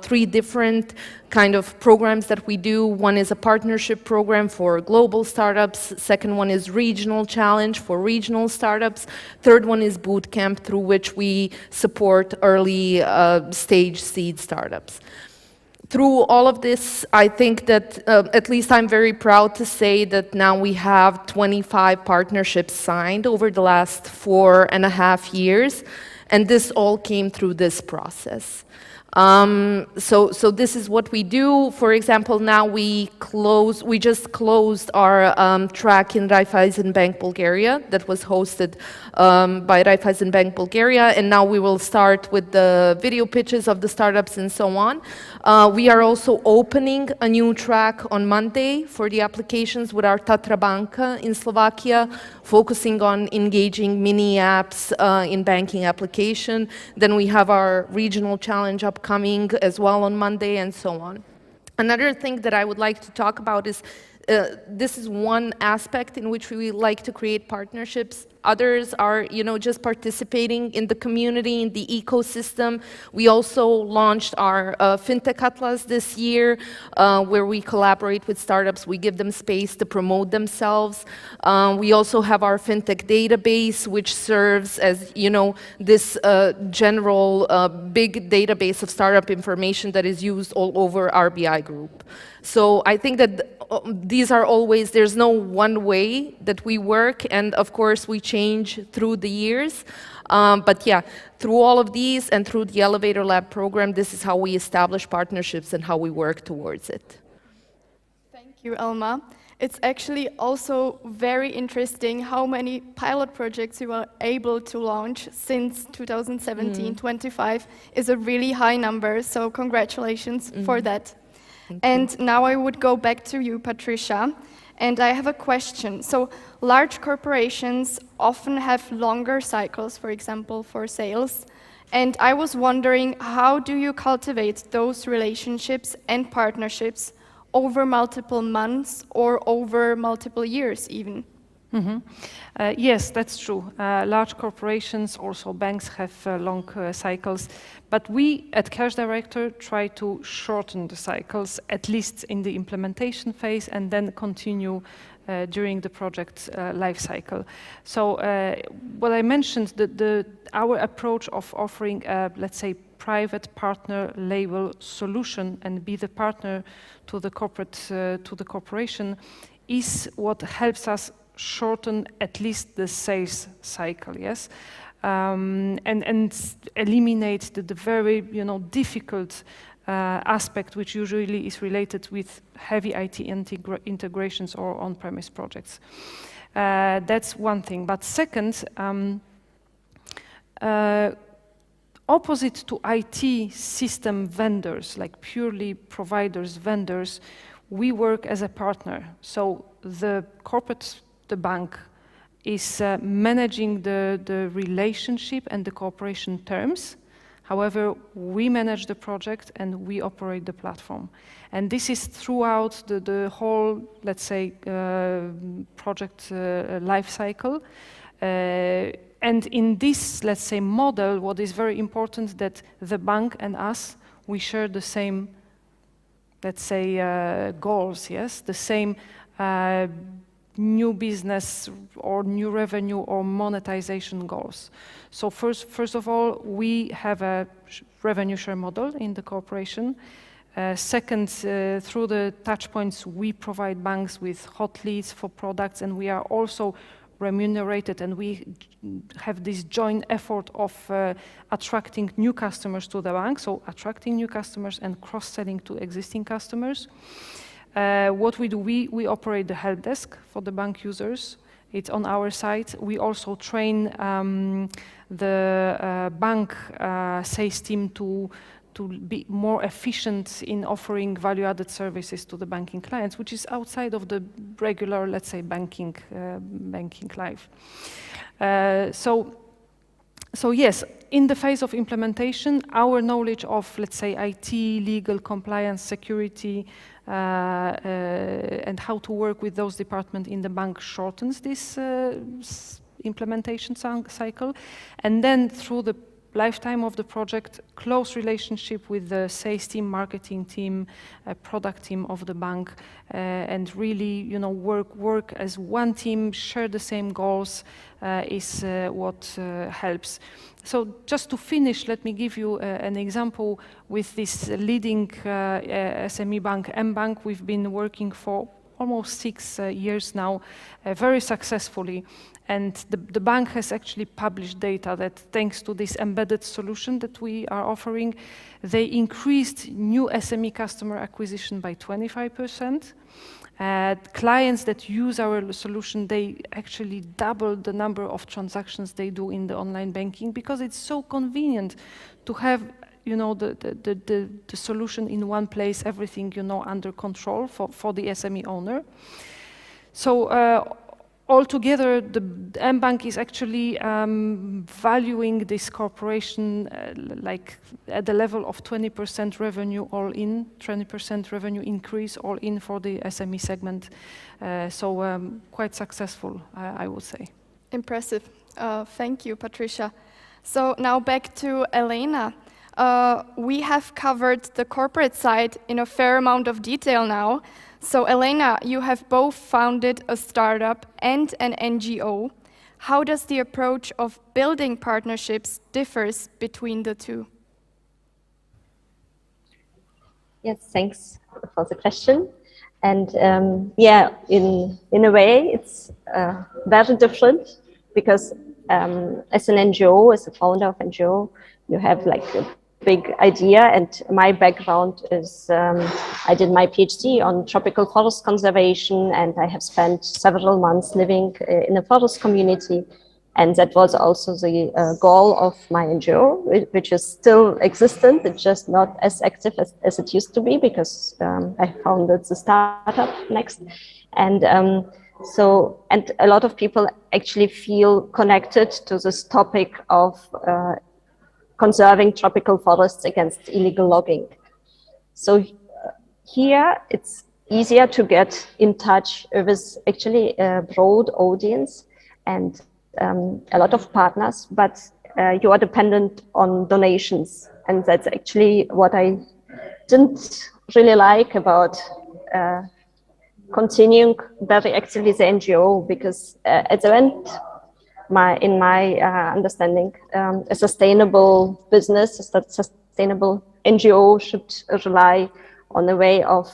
3 different kind of programs that we do. One is a partnership program for global startups. Second one is regional challenge for regional startups. Third one is bootcamp, through which we support early stage seed startups. Through all of this, I think that, at least I'm very proud to say that now we have 25 partnerships signed over the last 4.5 years, and this all came through this process. So this is what we do. For example, now we just closed our track in Raiffeisen Bank Bulgaria that was hosted by Raiffeisen Bank Bulgaria, and now we will start with the video pitches of the startups and so on. We are also opening a new track on Monday for the applications with our Tatra Banka in Slovakia, focusing on engaging mini apps in banking application. Then we have our regional challenge upcoming as well on Monday and so on. Another thing that I would like to talk about is this is one aspect in which we like to create partnerships. Others are, you know, just participating in the community, in the ecosystem. We also launched our FinTech Atlas this year, where we collaborate with startups. We give them space to promote themselves. We also have our FinTech database, which serves as, you know, this general big database of startup information that is used all over RBI Group. So I think that these are always, there's no one way that we work, and of course we change through the years. But yeah, through all of these and through the Elevator Lab program, this is how we establish partnerships and how we work towards it. Thank you, Elma. It's actually also very interesting how many pilot projects you were able to launch since 2017. 25 is a really high number, so congratulations for that. And now I would go back to you, Patricia, and I have a question. So large corporations often have longer cycles, for example, for sales. And I was wondering, how do you cultivate those relationships and partnerships over multiple months or over multiple years even? Yes, that's true. Large corporations, also banks, have long cycles. But we at Cash Director try to shorten the cycles, at least in the implementation phase, and then continue during the project life cycle. So what I mentioned, our approach of offering a, let's say, private partner label solution and be the partner to the corporation is what helps us shorten at least the sales cycle, yes, and eliminate the very, you know, difficult aspect which usually is related with heavy IT integrations or on-premise projects. That's one thing. But second, opposite to IT system vendors, like purely providers, vendors, we work as a partner. So the bank is managing the relationship and the cooperation terms. However, we manage the project and we operate the platform. And this is throughout the whole, let's say, project life cycle. And in this, let's say, model, what is very important that the bank and us, we share the same, let's say, goals, yes, the same new business or new revenue or monetization goals. So first of all, we have a revenue share model in the corporation. Second, through the touch points, we provide banks with hot leads for products, and we are also remunerated, and we have this joint effort of attracting new customers to the bank, so attracting new customers and cross-selling to existing customers. What we do, we operate the help desk for the bank users. It's on our side. We also train the bank sales team to be more efficient in offering value-added services to the banking clients, which is outside of the regular, let's say, banking life. So yes, in the phase of implementation, our knowledge of, let's say, IT, legal, compliance, security, and how to work with those departments in the bank shortens this implementation cycle. And then through the lifetime of the project, close relationship with the sales team, marketing team, product team of the bank, and really, you know, work as one team, share the same goals is what helps. So just to finish, let me give you an example with this leading SME bank, mBank. We've been working for almost 6 years now, very successfully. And the bank has actually published data that thanks to this embedded solution that we are offering, they increased new SME customer acquisition by 25%. Clients that use our solution, they actually doubled the number of transactions they do in the online banking, because it's so convenient to have, you know, the solution in one place, everything, you know, under control for the SME owner. So altogether, the mBank is actually valuing this corporation like at the level of 20% revenue all in, 20% revenue increase all in for the SME segment. So quite successful, I would say. Impressive. Thank you, Patricia. So now back to Elena. We have covered the corporate side in a fair amount of detail now. So Elena, you have both founded a startup and an NGO. How does the approach of building partnerships differs between the two? Yes, thanks for the question. And yeah, in a way, it's very different, because as an NGO, as a founder of NGO, you have like a big idea, and my background is I did my PhD on tropical forest conservation, and I have spent several months living in a forest community, and that was also the goal of my NGO, which is still existent. It's just not as active as it used to be, because I founded the startup Next, and so a lot of people actually feel connected to this topic of conserving tropical forests against illegal logging. So here it's easier to get in touch with actually a broad audience and a lot of partners, but you are dependent on donations. And that's actually what I didn't really like about continuing very actively the NGO, because at the end, in my understanding, a sustainable business, a sustainable NGO should rely on a way of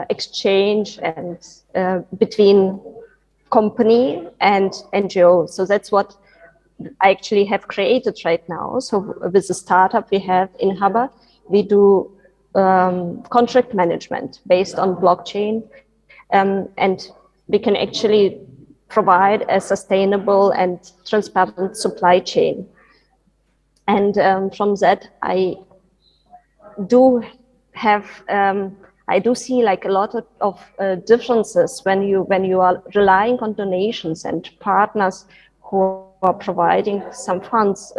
exchange and between company and NGO. So that's what I actually have created right now. So with the startup we have in Haber, we do contract management based on blockchain, and we can actually provide a sustainable and transparent supply chain. And from that, I do see like a lot of differences when you are relying on donations and partners who are providing some funds.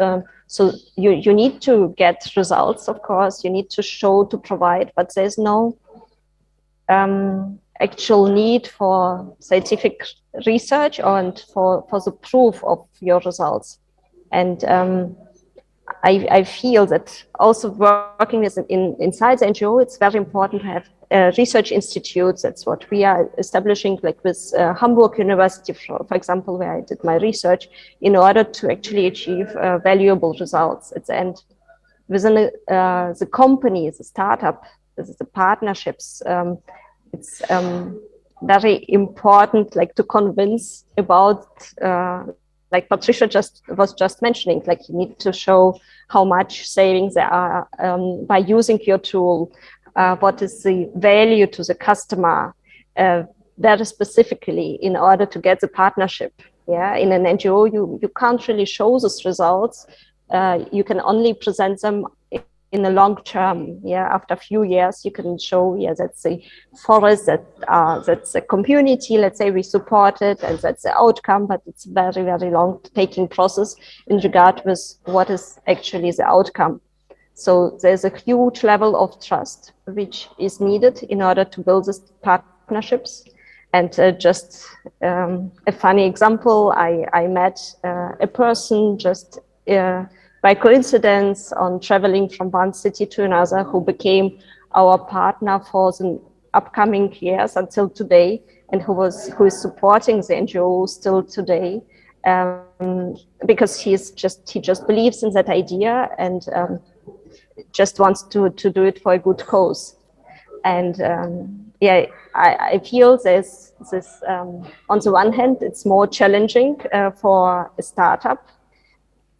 So you need to get results, of course, you need to show, to provide, but there's no actual need for scientific research and for the proof of your results. And I feel that also working inside the NGO, it's very important to have research institutes. That's what we are establishing, like with Hamburg University, for example, where I did my research, in order to actually achieve valuable results at the end. Within the company, the startup, the partnerships, it's very important, like to convince about, like Patricia was just mentioning, like you need to show how much savings there are by using your tool, what is the value to the customer, very specifically in order to get the partnership. Yeah, in an NGO, you can't really show those results. You can only present them in the long term. Yeah, after a few years, you can show, yeah, that's the forest, that's the community, let's say we support it, and that's the outcome, but it's a very, very long taking process in regard with what is actually the outcome. So there's a huge level of trust which is needed in order to build these partnerships. And just a funny example, I met a person just by coincidence on traveling from one city to another who became our partner for the upcoming years until today, and who is supporting the NGO still today, because he just believes in that idea and just wants to do it for a good cause. And yeah, I feel there's this, on the one hand, it's more challenging for a startup,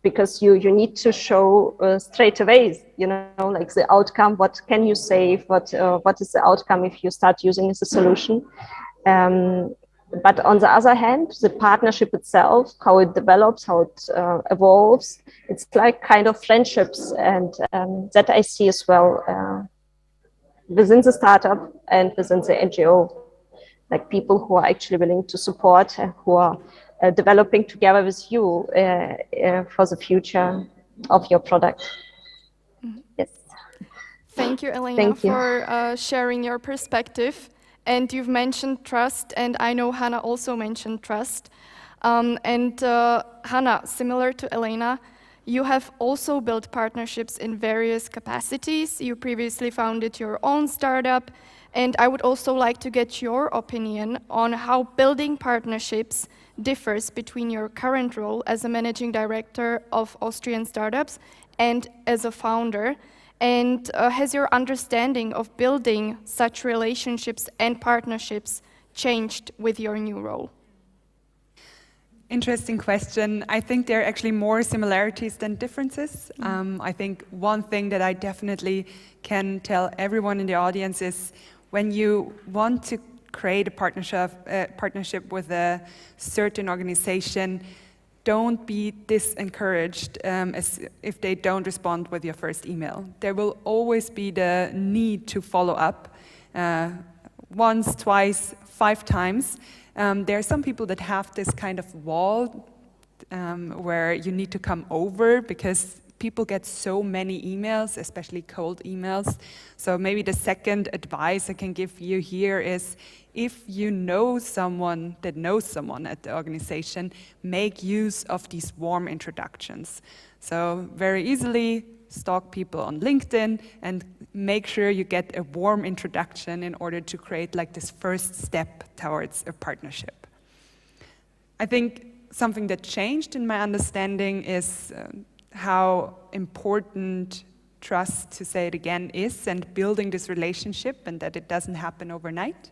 because you need to show straight away, you know, like the outcome, what can you save, what is the outcome if you start using as a solution. But on the other hand, the partnership itself, how it develops, how it evolves, it's like kind of friendships, and that I see as well within the startup and within the NGO, like people who are actually willing to support and who are developing together with you for the future of your product. Yes. Thank you, Elena, for sharing your perspective. And you've mentioned trust, and I know Hannah also mentioned trust. Hannah, similar to Elena, you have also built partnerships in various capacities. You previously founded your own startup, and I would also like to get your opinion on how building partnerships differs between your current role as a managing director of Austrian startups and as a founder. And has your understanding of building such relationships and partnerships changed with your new role? Interesting question. I think there are actually more similarities than differences. I think one thing that I definitely can tell everyone in the audience is when you want to create a partnership with a certain organization, don't be disencouraged as if they don't respond with your first email. There will always be the need to follow up once, twice, 5 times. There are some people that have this kind of wall where you need to come over because people get so many emails, especially cold emails. So maybe the second advice I can give you here is, if you know someone that knows someone at the organization, make use of these warm introductions. So very easily stalk people on LinkedIn and make sure you get a warm introduction in order to create like this first step towards a partnership. I think something that changed in my understanding is how important trust, to say it again, is, and building this relationship, and that it doesn't happen overnight.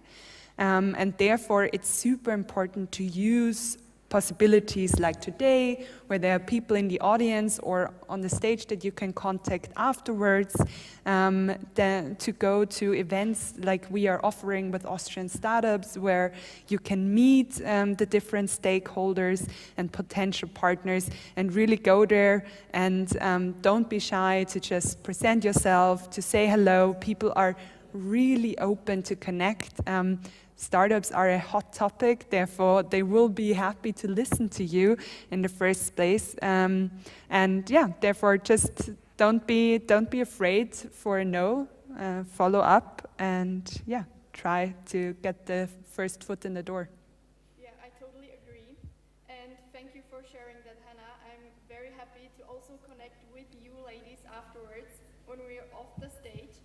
And therefore, it's super important to use possibilities like today, where there are people in the audience or on the stage that you can contact afterwards, to go to events like we are offering with Austrian startups, where you can meet the different stakeholders and potential partners and really go there, and don't be shy to just present yourself, to say hello. People are really open to connect. Startups are a hot topic, therefore they will be happy to listen to you in the first place. And yeah, therefore just don't be afraid for a no. Follow up and yeah, try to get the first foot in the door. Yeah, I totally agree. And thank you for sharing that, Hannah. I'm very happy to also connect with you afterwards when we're off the stage.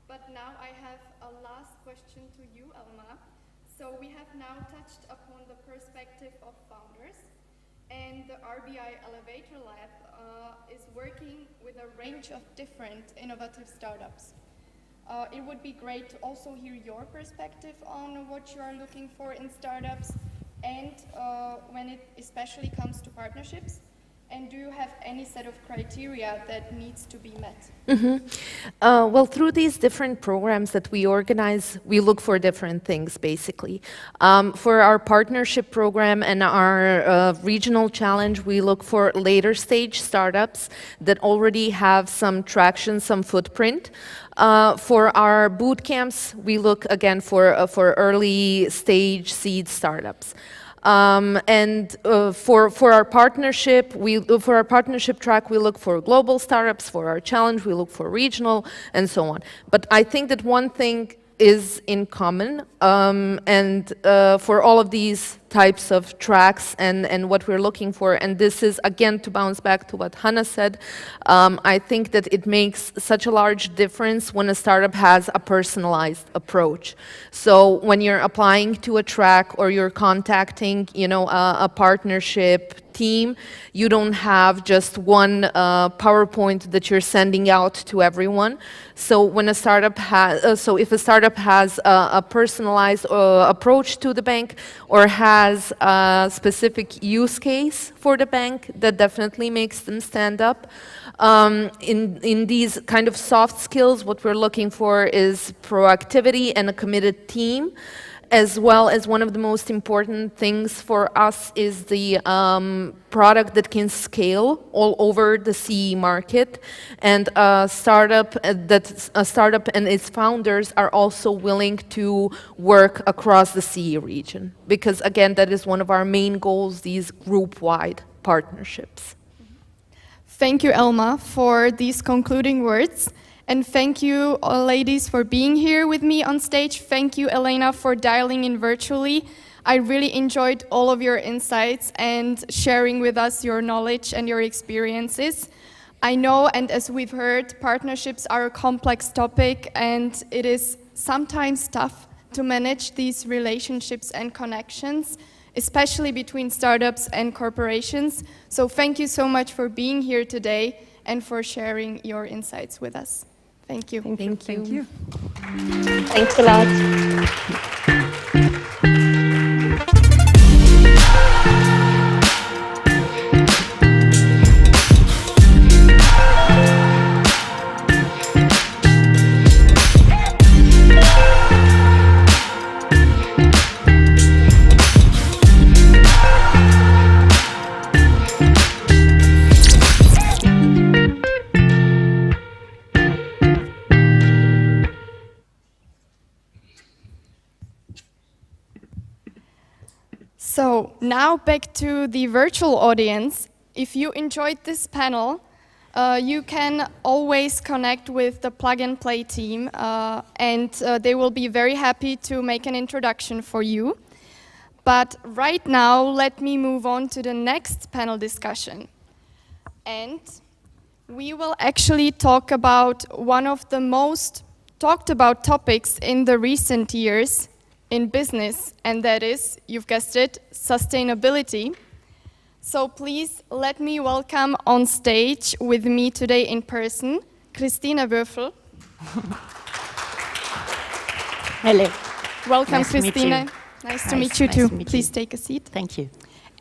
But now I have a last question to you, Elma. So we have now touched upon the perspective of founders, and the RBI Elevator Lab is working with a range of different innovative startups. It would be great to also hear your perspective on what you are looking for in startups, and when it especially comes to partnerships. And do you have any set of criteria that needs to be met? Well, through these different programs that we organize, we look for different things, basically. For our partnership program and our regional challenge, we look for later stage startups that already have some traction, some footprint. For our boot camps, we look again for early stage seed startups. For our partnership track, we look for global startups. For our challenge, we look for regional, and so on. But I think that one thing is in common, for all of these types of tracks and what we're looking for, and this is again to bounce back to what Hannah said, I think that it makes such a large difference when a startup has a personalized approach. So when you're applying to a track or you're contacting, a partnership team, you don't have just one PowerPoint that you're sending out to everyone. So when a startup if a startup has a personalized approach to the bank or has a specific use case for the bank, that definitely makes them stand up. In these kind of soft skills, what we're looking for is proactivity and a committed team, as well as one of the most important things for us is the product that can scale all over the CE market, and a startup and its founders are also willing to work across the CE region, because again, that is one of our main goals, these group-wide partnerships. Thank you, Elma, for these concluding words. And thank you, ladies, for being here with me on stage. Thank you, Elena, for dialing in virtually. I really enjoyed all of your insights and sharing with us your knowledge and your experiences. I know, and as we've heard, partnerships are a complex topic, and it is sometimes tough to manage these relationships and connections, especially between startups and corporations. So thank you so much for being here today and for sharing your insights with us. Thank you. Thank you. Thanks a lot. So now back to the virtual audience. If you enjoyed this panel, you can always connect with the Plug and Play team, and they will be very happy to make an introduction for you. But right now, let me move on to the next panel discussion. And we will actually talk about one of the most talked about topics in the recent years in business, and that is, you've guessed it, sustainability. So please let me welcome on stage with me today in person, Christina Wöffel. Hello. Welcome, Nice to meet Christina. you. Nice to meet you Nice too. to meet Please you. take a seat. Thank you.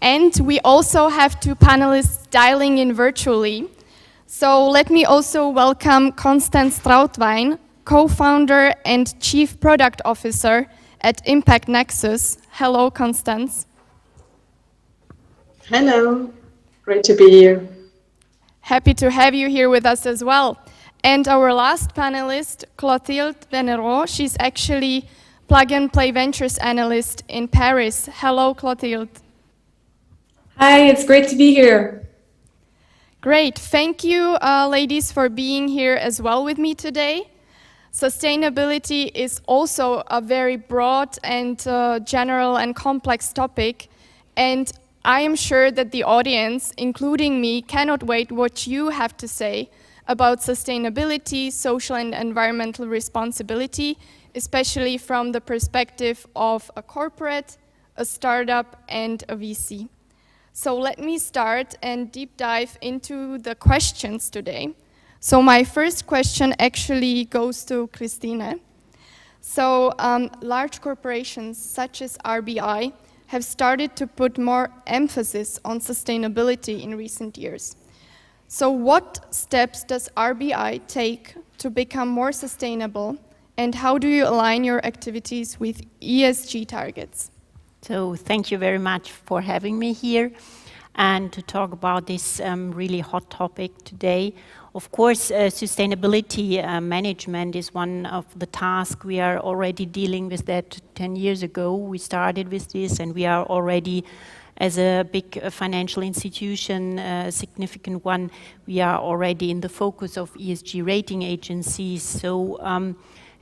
And we also have two panelists dialing in virtually. So let me also welcome Constance Trautwein, co-founder and chief product officer at Impact Nexus. Hello, Constance. Hello, great to be here. Happy to have you here with us as well. And our last panelist, Clotilde Venero, she's actually Plug and Play Ventures analyst in Paris. Hello, Clotilde. Hi, it's great to be here. Great, thank you, ladies, for being here as well with me today. Sustainability is also a very broad and general and complex topic, and I am sure that the audience, including me, cannot wait what you have to say about sustainability, social and environmental responsibility, especially from the perspective of a corporate, a startup, and a VC. So let me start and deep dive into the questions today. So my first question actually goes to Christine. So large corporations such as RBI have started to put more emphasis on sustainability in recent years. So what steps does RBI take to become more sustainable, and how do you align your activities with ESG targets? So thank you very much for having me here and to talk about this really hot topic today. Of course, sustainability management is one of the tasks. We are already dealing with that 10 years ago. We started with this, and we are already, as a big financial institution, a significant one, we are already in the focus of ESG rating agencies. So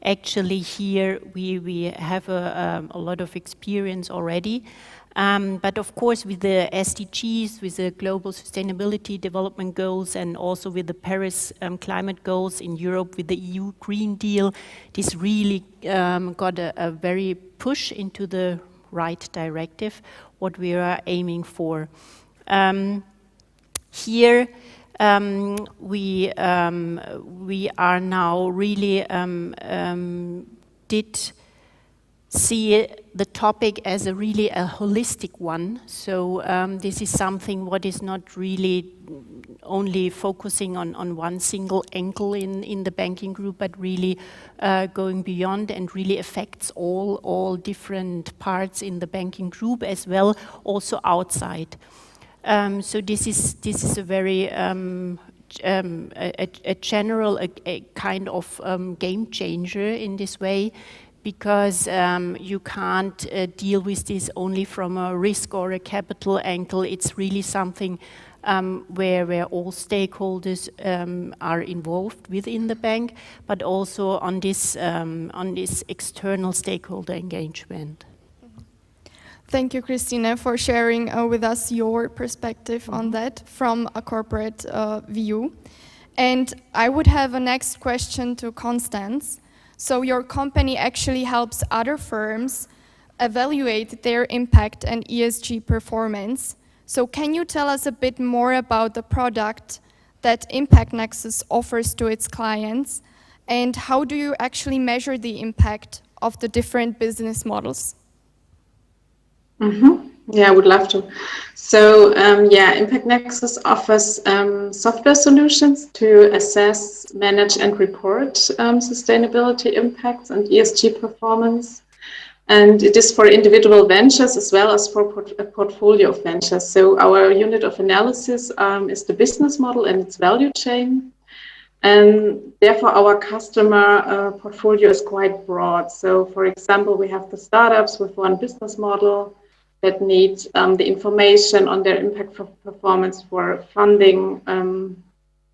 actually here we have a lot of experience already. But of course, with the SDGs, with the Global Sustainability Development Goals, and also with the Paris climate goals in Europe, with the EU Green Deal, this really got a very push into the right directive, what we are aiming for. Here, we are now really did see the topic as a really holistic one. So this is something what is not really only focusing on one single angle in the banking group, but really going beyond and really affects all different parts in the banking group as well, also outside. So this is a very a general a kind of game changer in this way, because you can't deal with this only from a risk or a capital angle. It's really something where all stakeholders are involved within the bank, but also on this external stakeholder engagement. Thank you, Christine, for sharing with us your perspective on that from a corporate view. And I would have a next question to Constance. So your company actually helps other firms evaluate their impact and ESG performance. So can you tell us a bit more about the product that Impact Nexus offers to its clients, and how do you actually measure the impact of the different business models? Yeah, I would love to. So Impact Nexus offers software solutions to assess, manage and report sustainability impacts and ESG performance. And it is for individual ventures as well as for a portfolio of ventures. So our unit of analysis is the business model and its value chain. And therefore our customer portfolio is quite broad. So for example, we have the startups with one business model that need the information on their impact performance for funding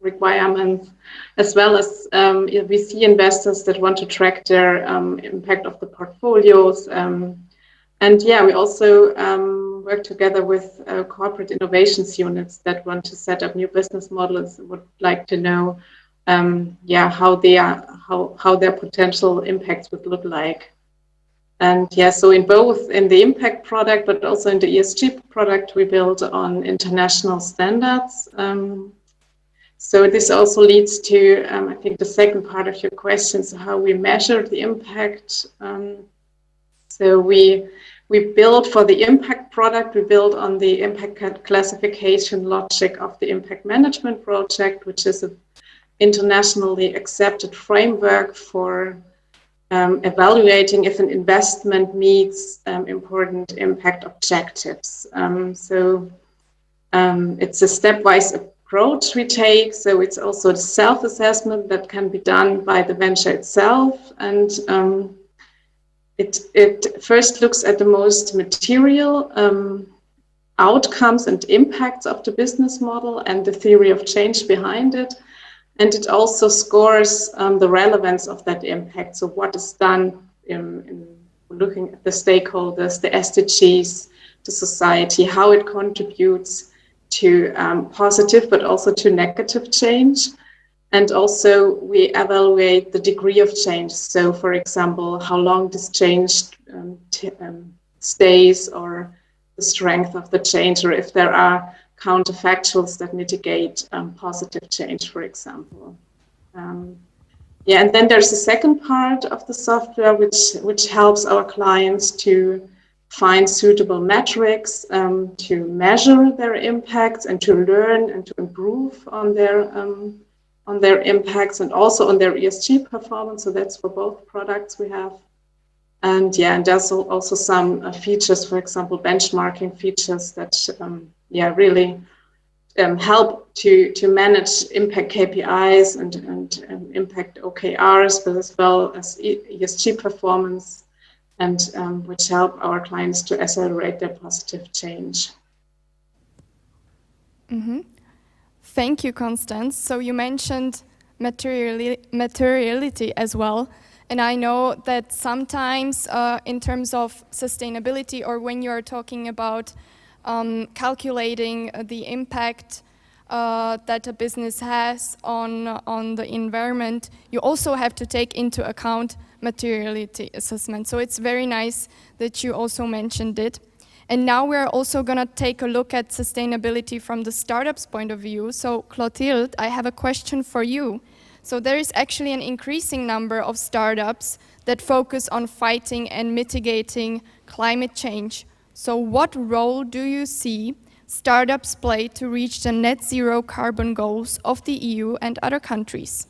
requirements, as well as VC investors that want to track their impact of the portfolios. And we also work together with corporate innovations units that want to set up new business models, would like to know how their potential impacts would look like. And so in both in the impact product, but also in the ESG product, we build on international standards. So this also leads to, I think, the second part of your question, so how we measure the impact. So we build for the impact product, we build on the impact classification logic of the impact management project, which is an internationally accepted framework for evaluating if an investment meets important impact objectives. So it's a stepwise approach we take. So it's also a self-assessment that can be done by the venture itself. And it first looks at the most material outcomes and impacts of the business model and the theory of change behind it. And it also scores the relevance of that impact. So what is done in looking at the stakeholders, the SDGs, the society, how it contributes to positive but also to negative change. And also we evaluate the degree of change. So for example, how long this change stays, or the strength of the change, or if there are counterfactuals that mitigate positive change, for example. Yeah, and then there's a second part of the software which helps our clients to find suitable metrics to measure their impacts and to learn and to improve on their impacts and also on their ESG performance. So that's for both products we have. And yeah, and there's also some features, for example, benchmarking features that really help to manage impact KPIs and impact OKRs, but as well as ESG performance, and which help our clients to accelerate their positive change. Mm-hmm. Thank you, Constance. So you mentioned materiality as well. And I know that sometimes in terms of sustainability, or when you're talking about calculating the impact that a business has on the environment, you also have to take into account materiality assessment. So it's very nice that you also mentioned it. And now we're also going to take a look at sustainability from the startup's point of view. So Clotilde, I have a question for you. So there is actually an increasing number of startups that focus on fighting and mitigating climate change. So what role do you see startups play to reach the net zero carbon goals of the EU and other countries?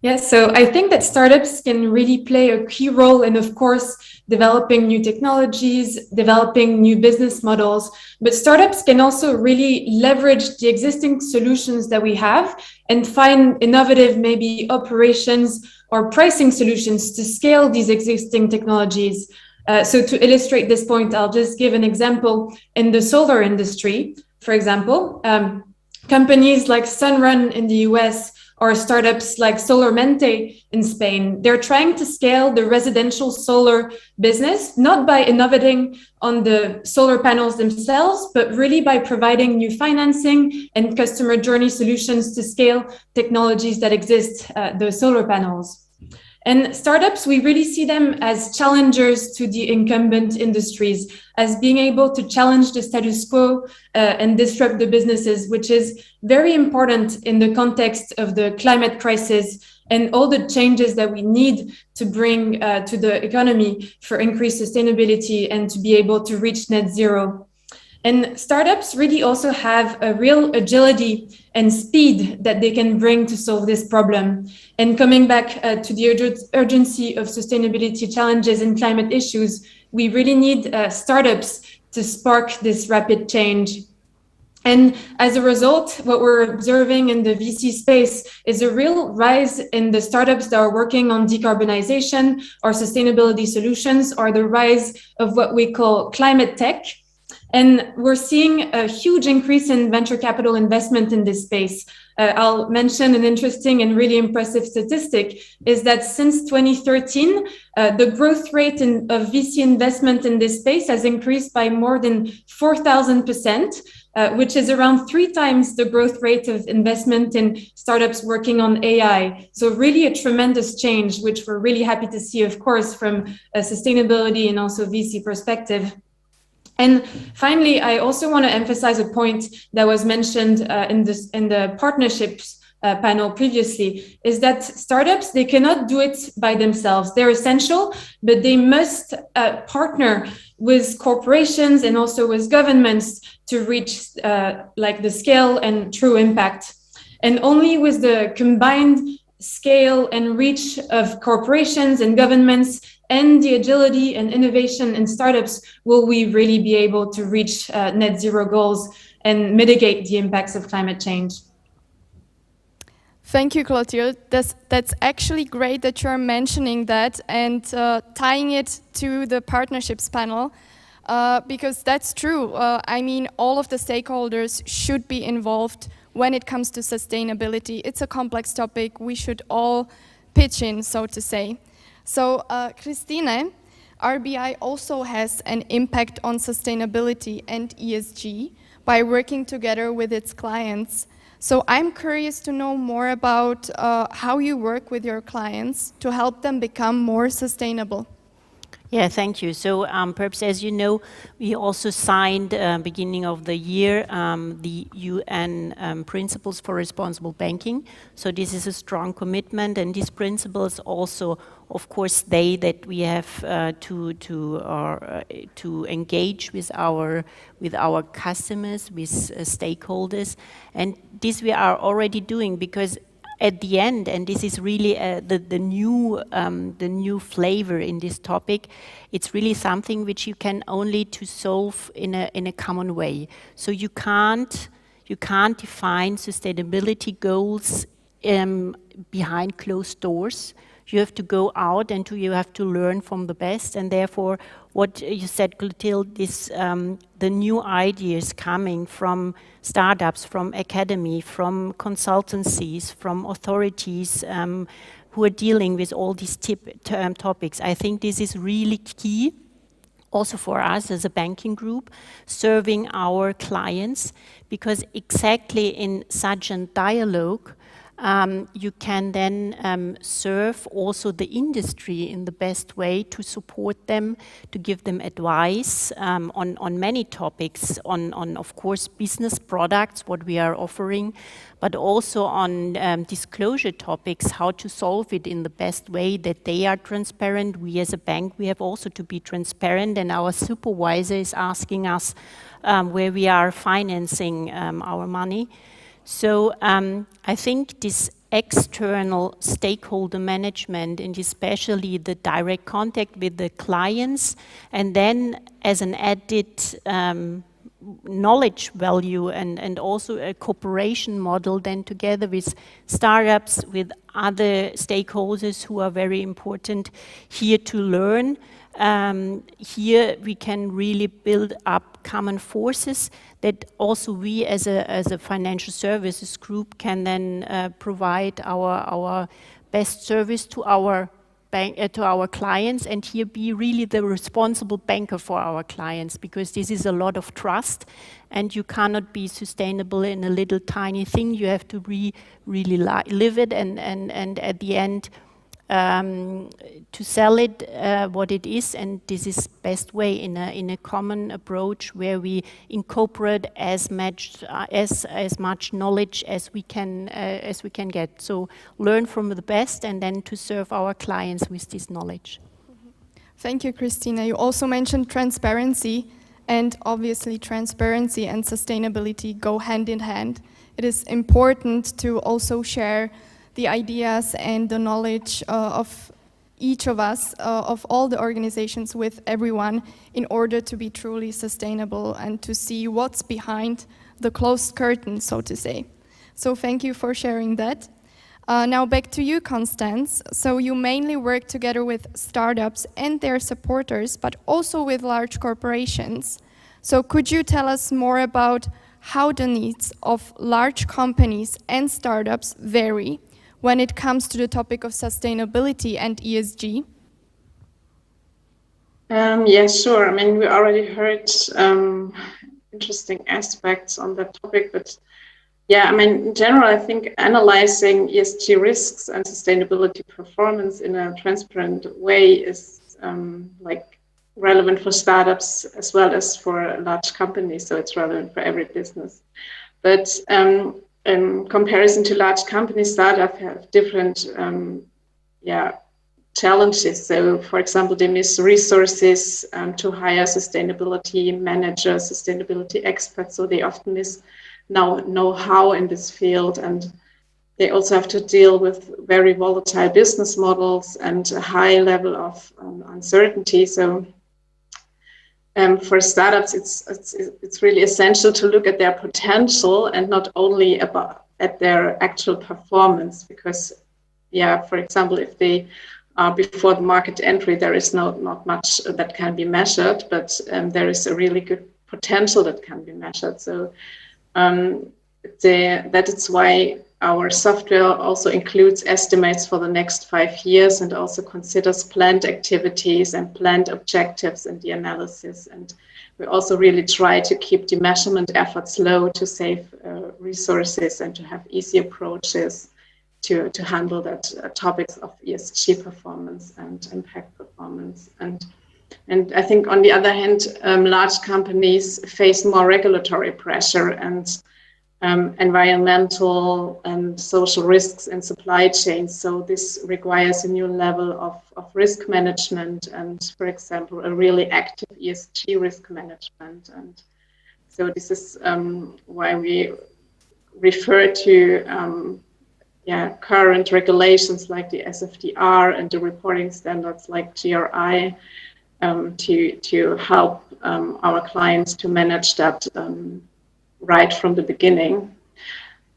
Yes, so I think that startups can really play a key role in, of course, developing new technologies, developing new business models, but startups can also really leverage the existing solutions that we have and find innovative, maybe operations or pricing solutions to scale these existing technologies. So to illustrate this point, I'll just give an example. In the solar industry, for example, companies like Sunrun in the US or startups like Solarmente in Spain, they're trying to scale the residential solar business, not by innovating on the solar panels themselves, but really by providing new financing and customer journey solutions to scale technologies that exist, the solar panels. And startups, we really see them as challengers to the incumbent industries, as being able to challenge the status quo and disrupt the businesses, which is very important in the context of the climate crisis and all the changes that we need to bring to the economy for increased sustainability and to be able to reach net zero. And startups really also have a real agility and speed that they can bring to solve this problem. And coming back to the urgency of sustainability challenges and climate issues, we really need startups to spark this rapid change. And as a result, what we're observing in the VC space is a real rise in the startups that are working on decarbonization or sustainability solutions, or the rise of what we call climate tech. And we're seeing a huge increase in venture capital investment in this space. I'll mention an interesting and really impressive statistic is that since 2013, the growth rate of VC investment in this space has increased by more than 4,000%, which is around 3 times the growth rate of investment in startups working on AI. So really a tremendous change, which we're really happy to see, of course, from a sustainability and also VC perspective. And finally, I also want to emphasize a point that was mentioned in the partnerships panel previously, is that startups, they cannot do it by themselves. They're essential, but they must partner with corporations and also with governments to reach like the scale and true impact. And only with the combined scale and reach of corporations and governments and the agility and innovation in startups will we really be able to reach net zero goals and mitigate the impacts of climate change. Thank you, Clotilde. That's actually great that you're mentioning that and tying it to the partnerships panel, because that's true. I mean, all of the stakeholders should be involved when it comes to sustainability. It's a complex topic. We should all pitch in, so to say. So, Christine, RBI also has an impact on sustainability and ESG by working together with its clients. So I'm curious to know more about how you work with your clients to help them become more sustainable. Yeah, thank you. So perhaps, as you know, we also signed beginning of the year the UN Principles for Responsible Banking. So this is a strong commitment, and these principles also, of course, say that we have to engage with our customers, with stakeholders, and this we are already doing, because at the end, and this is really the new flavor in this topic, it's really something which you can only to solve in a common way. So you can't define sustainability goals behind closed doors. You have to go out and you have to learn from the best, and therefore what you said, Clotilde, is the new ideas coming from startups, from academy, from consultancies, from authorities who are dealing with all these topics. I think this is really key also for us as a banking group, serving our clients, because exactly in such a dialogue, you can then serve also the industry in the best way to support them, to give them advice on many topics, on of course business products, what we are offering, but also on disclosure topics, how to solve it in the best way that they are transparent. We as a bank, we have also to be transparent, and our supervisor is asking us where we are financing our money. So I think this external stakeholder management, and especially the direct contact with the clients, and then as an added knowledge value and also a cooperation model then together with startups, with other stakeholders who are very important here to learn. Here we can really build up common forces that also we as a financial services group can then provide our best service to our to our clients, and here be really the responsible banker for our clients, because this is a lot of trust, and you cannot be sustainable in a little tiny thing. You have to really live it, and at the end to sell it what it is, and this is best way in a common approach where we incorporate as much knowledge as we can get. So learn from the best, and then to serve our clients with this knowledge. Thank you, Christina. You also mentioned transparency, and obviously transparency and sustainability go hand in hand. It is important to also share the ideas and the knowledge of each of us, of all the organizations, with everyone, in order to be truly sustainable and to see what's behind the closed curtain, so to say. So thank you for sharing that. Now back to you, Constance. So you mainly work together with startups and their supporters, but also with large corporations. So could you tell us more about how the needs of large companies and startups vary when it comes to the topic of sustainability and ESG? Yeah, sure. I mean, we already heard interesting aspects on that topic, but yeah, I mean, in general, I think analyzing ESG risks and sustainability performance in a transparent way is like relevant for startups as well as for large companies. So it's relevant for every business. But in comparison to large companies, startups have different challenges. So, for example, they miss resources to hire sustainability managers, sustainability experts. So they often miss know-how in this field, and they also have to deal with very volatile business models and a high level of uncertainty. So for startups, it's really essential to look at their potential and not only at their actual performance, because, for example, if they are before the market entry, there is not much that can be measured, but there is a really good potential that can be measured. So that is why our software also includes estimates for the next 5 years, and also considers planned activities and planned objectives in the analysis. And we also really try to keep the measurement efforts low to save resources and to have easy approaches to handle that topics of ESG performance and impact performance. And I think on the other hand, large companies face more regulatory pressure and environmental and social risks in supply chains. So this requires a new level of risk management and, for example, a really active ESG risk management. And so this is why we refer to current regulations like the SFDR and the reporting standards like GRI to help our clients to manage that right from the beginning.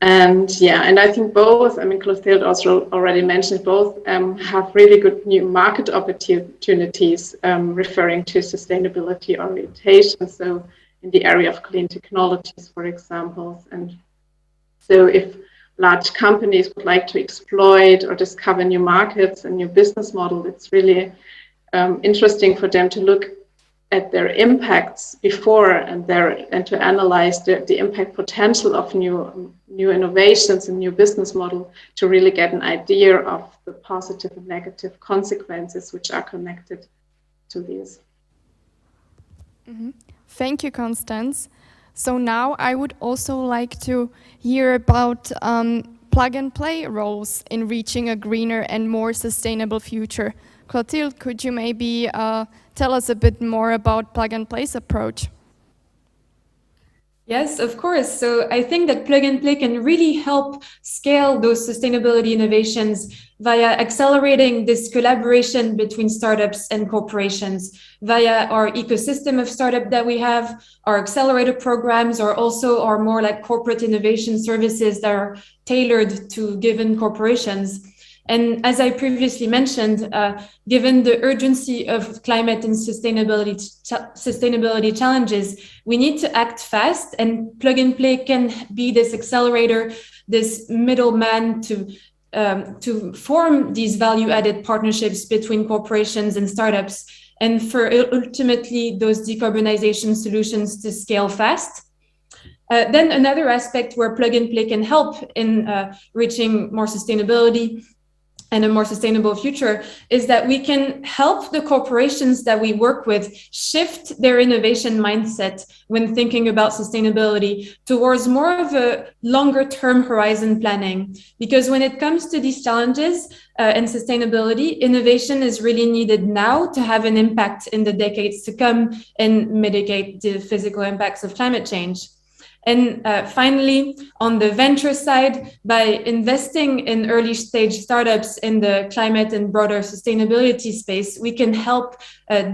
And I think both, Clotilde also already mentioned, both have really good new market opportunities referring to sustainability orientation. So in the area of clean technologies, for example. And so if large companies would like to exploit or discover new markets and new business models, it's really interesting for them to look at their impacts before and to analyze the impact potential of new innovations and new business model to really get an idea of the positive and negative consequences which are connected to these. Mm-hmm. Thank you, Constance. So now I would also like to hear about plug-and-play roles in reaching a greener and more sustainable future. Clotilde, could you maybe tell us a bit more about plug-and-play's approach? Yes, of course. So I think that plug-and-play can really help scale those sustainability innovations via accelerating this collaboration between startups and corporations via our ecosystem of startup that we have, our accelerator programs, or also our more like corporate innovation services that are tailored to given corporations. And as I previously mentioned, given the urgency of climate and sustainability challenges, we need to act fast, and plug-and-play can be this accelerator, this middleman to form these value-added partnerships between corporations and startups, and for ultimately those decarbonization solutions to scale fast. Then another aspect where plug-and-play can help in reaching more sustainability and a more sustainable future is that we can help the corporations that we work with shift their innovation mindset when thinking about sustainability towards more of a longer term horizon planning. Because when it comes to these challenges and sustainability, innovation is really needed now to have an impact in the decades to come and mitigate the physical impacts of climate change. And finally, on the venture side, by investing in early stage startups in the climate and broader sustainability space, we can help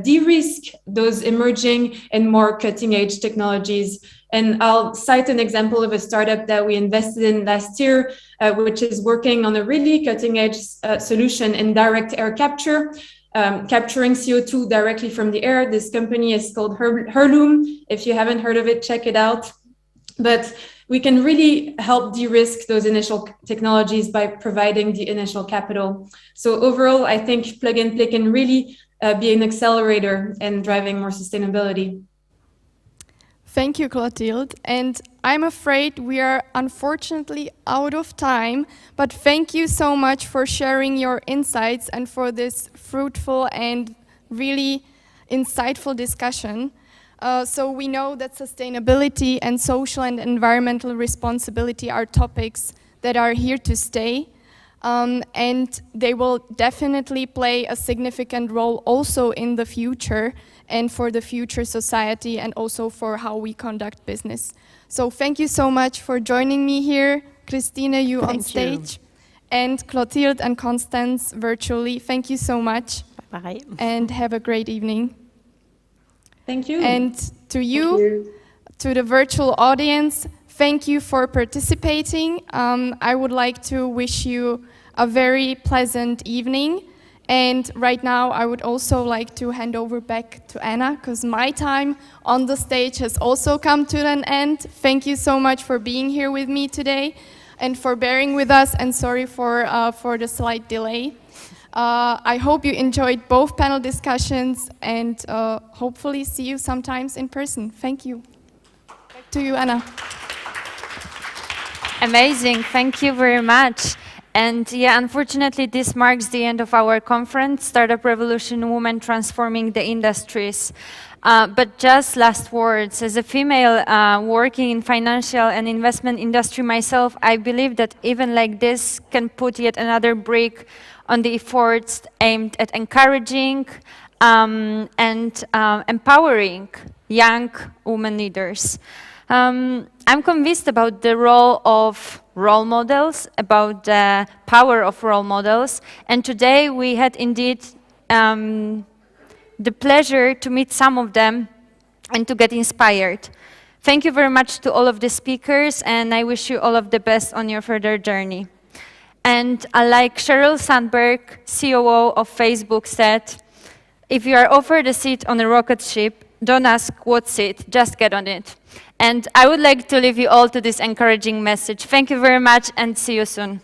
de-risk those emerging and more cutting edge technologies. And I'll cite an example of a startup that we invested in last year, which is working on a really cutting edge solution in direct air capture. Capturing CO2 directly from the air. This company is called Herloom. If you haven't heard of it, check it out. But we can really help de-risk those initial technologies by providing the initial capital. So overall, I think plug-and-play can really be an accelerator in driving more sustainability. Thank you, Clotilde. And I'm afraid we are unfortunately out of time, but thank you so much for sharing your insights and for this fruitful and really insightful discussion. So we know that sustainability and social and environmental responsibility are topics that are here to stay, and they will definitely play a significant role also in the future and for the future society and also for how we conduct business. So thank you so much for joining me here, Christine, you on stage, and Clotilde and Constance virtually. Thank you so much. Bye. And have a great evening. Thank you. And to you, to the virtual audience, thank you for participating. I would like to wish you a very pleasant evening. And right now, I would also like to hand over back to Anna, because my time on the stage has also come to an end. Thank you so much for being here with me today and for bearing with us, and sorry for the slight delay. I hope you enjoyed both panel discussions and hopefully see you sometimes in person. Thank you. Back to you, Anna. Amazing, thank you very much. And yeah, unfortunately, this marks the end of our conference, Startup Revolution, Women Transforming the Industries. But just last words, as a female working in financial and investment industry myself, I believe that even like this can put yet another brick on the efforts aimed at encouraging and empowering young women leaders. I'm convinced about the role of role models, about the power of role models, and today we had indeed the pleasure to meet some of them and to get inspired. Thank you very much to all of the speakers, and I wish you all of the best on your further journey. And like Sheryl Sandberg, COO of Facebook, said, if you are offered a seat on a rocket ship, don't ask what seat, just get on it. And I would like to leave you all to this encouraging message. Thank you very much and see you soon.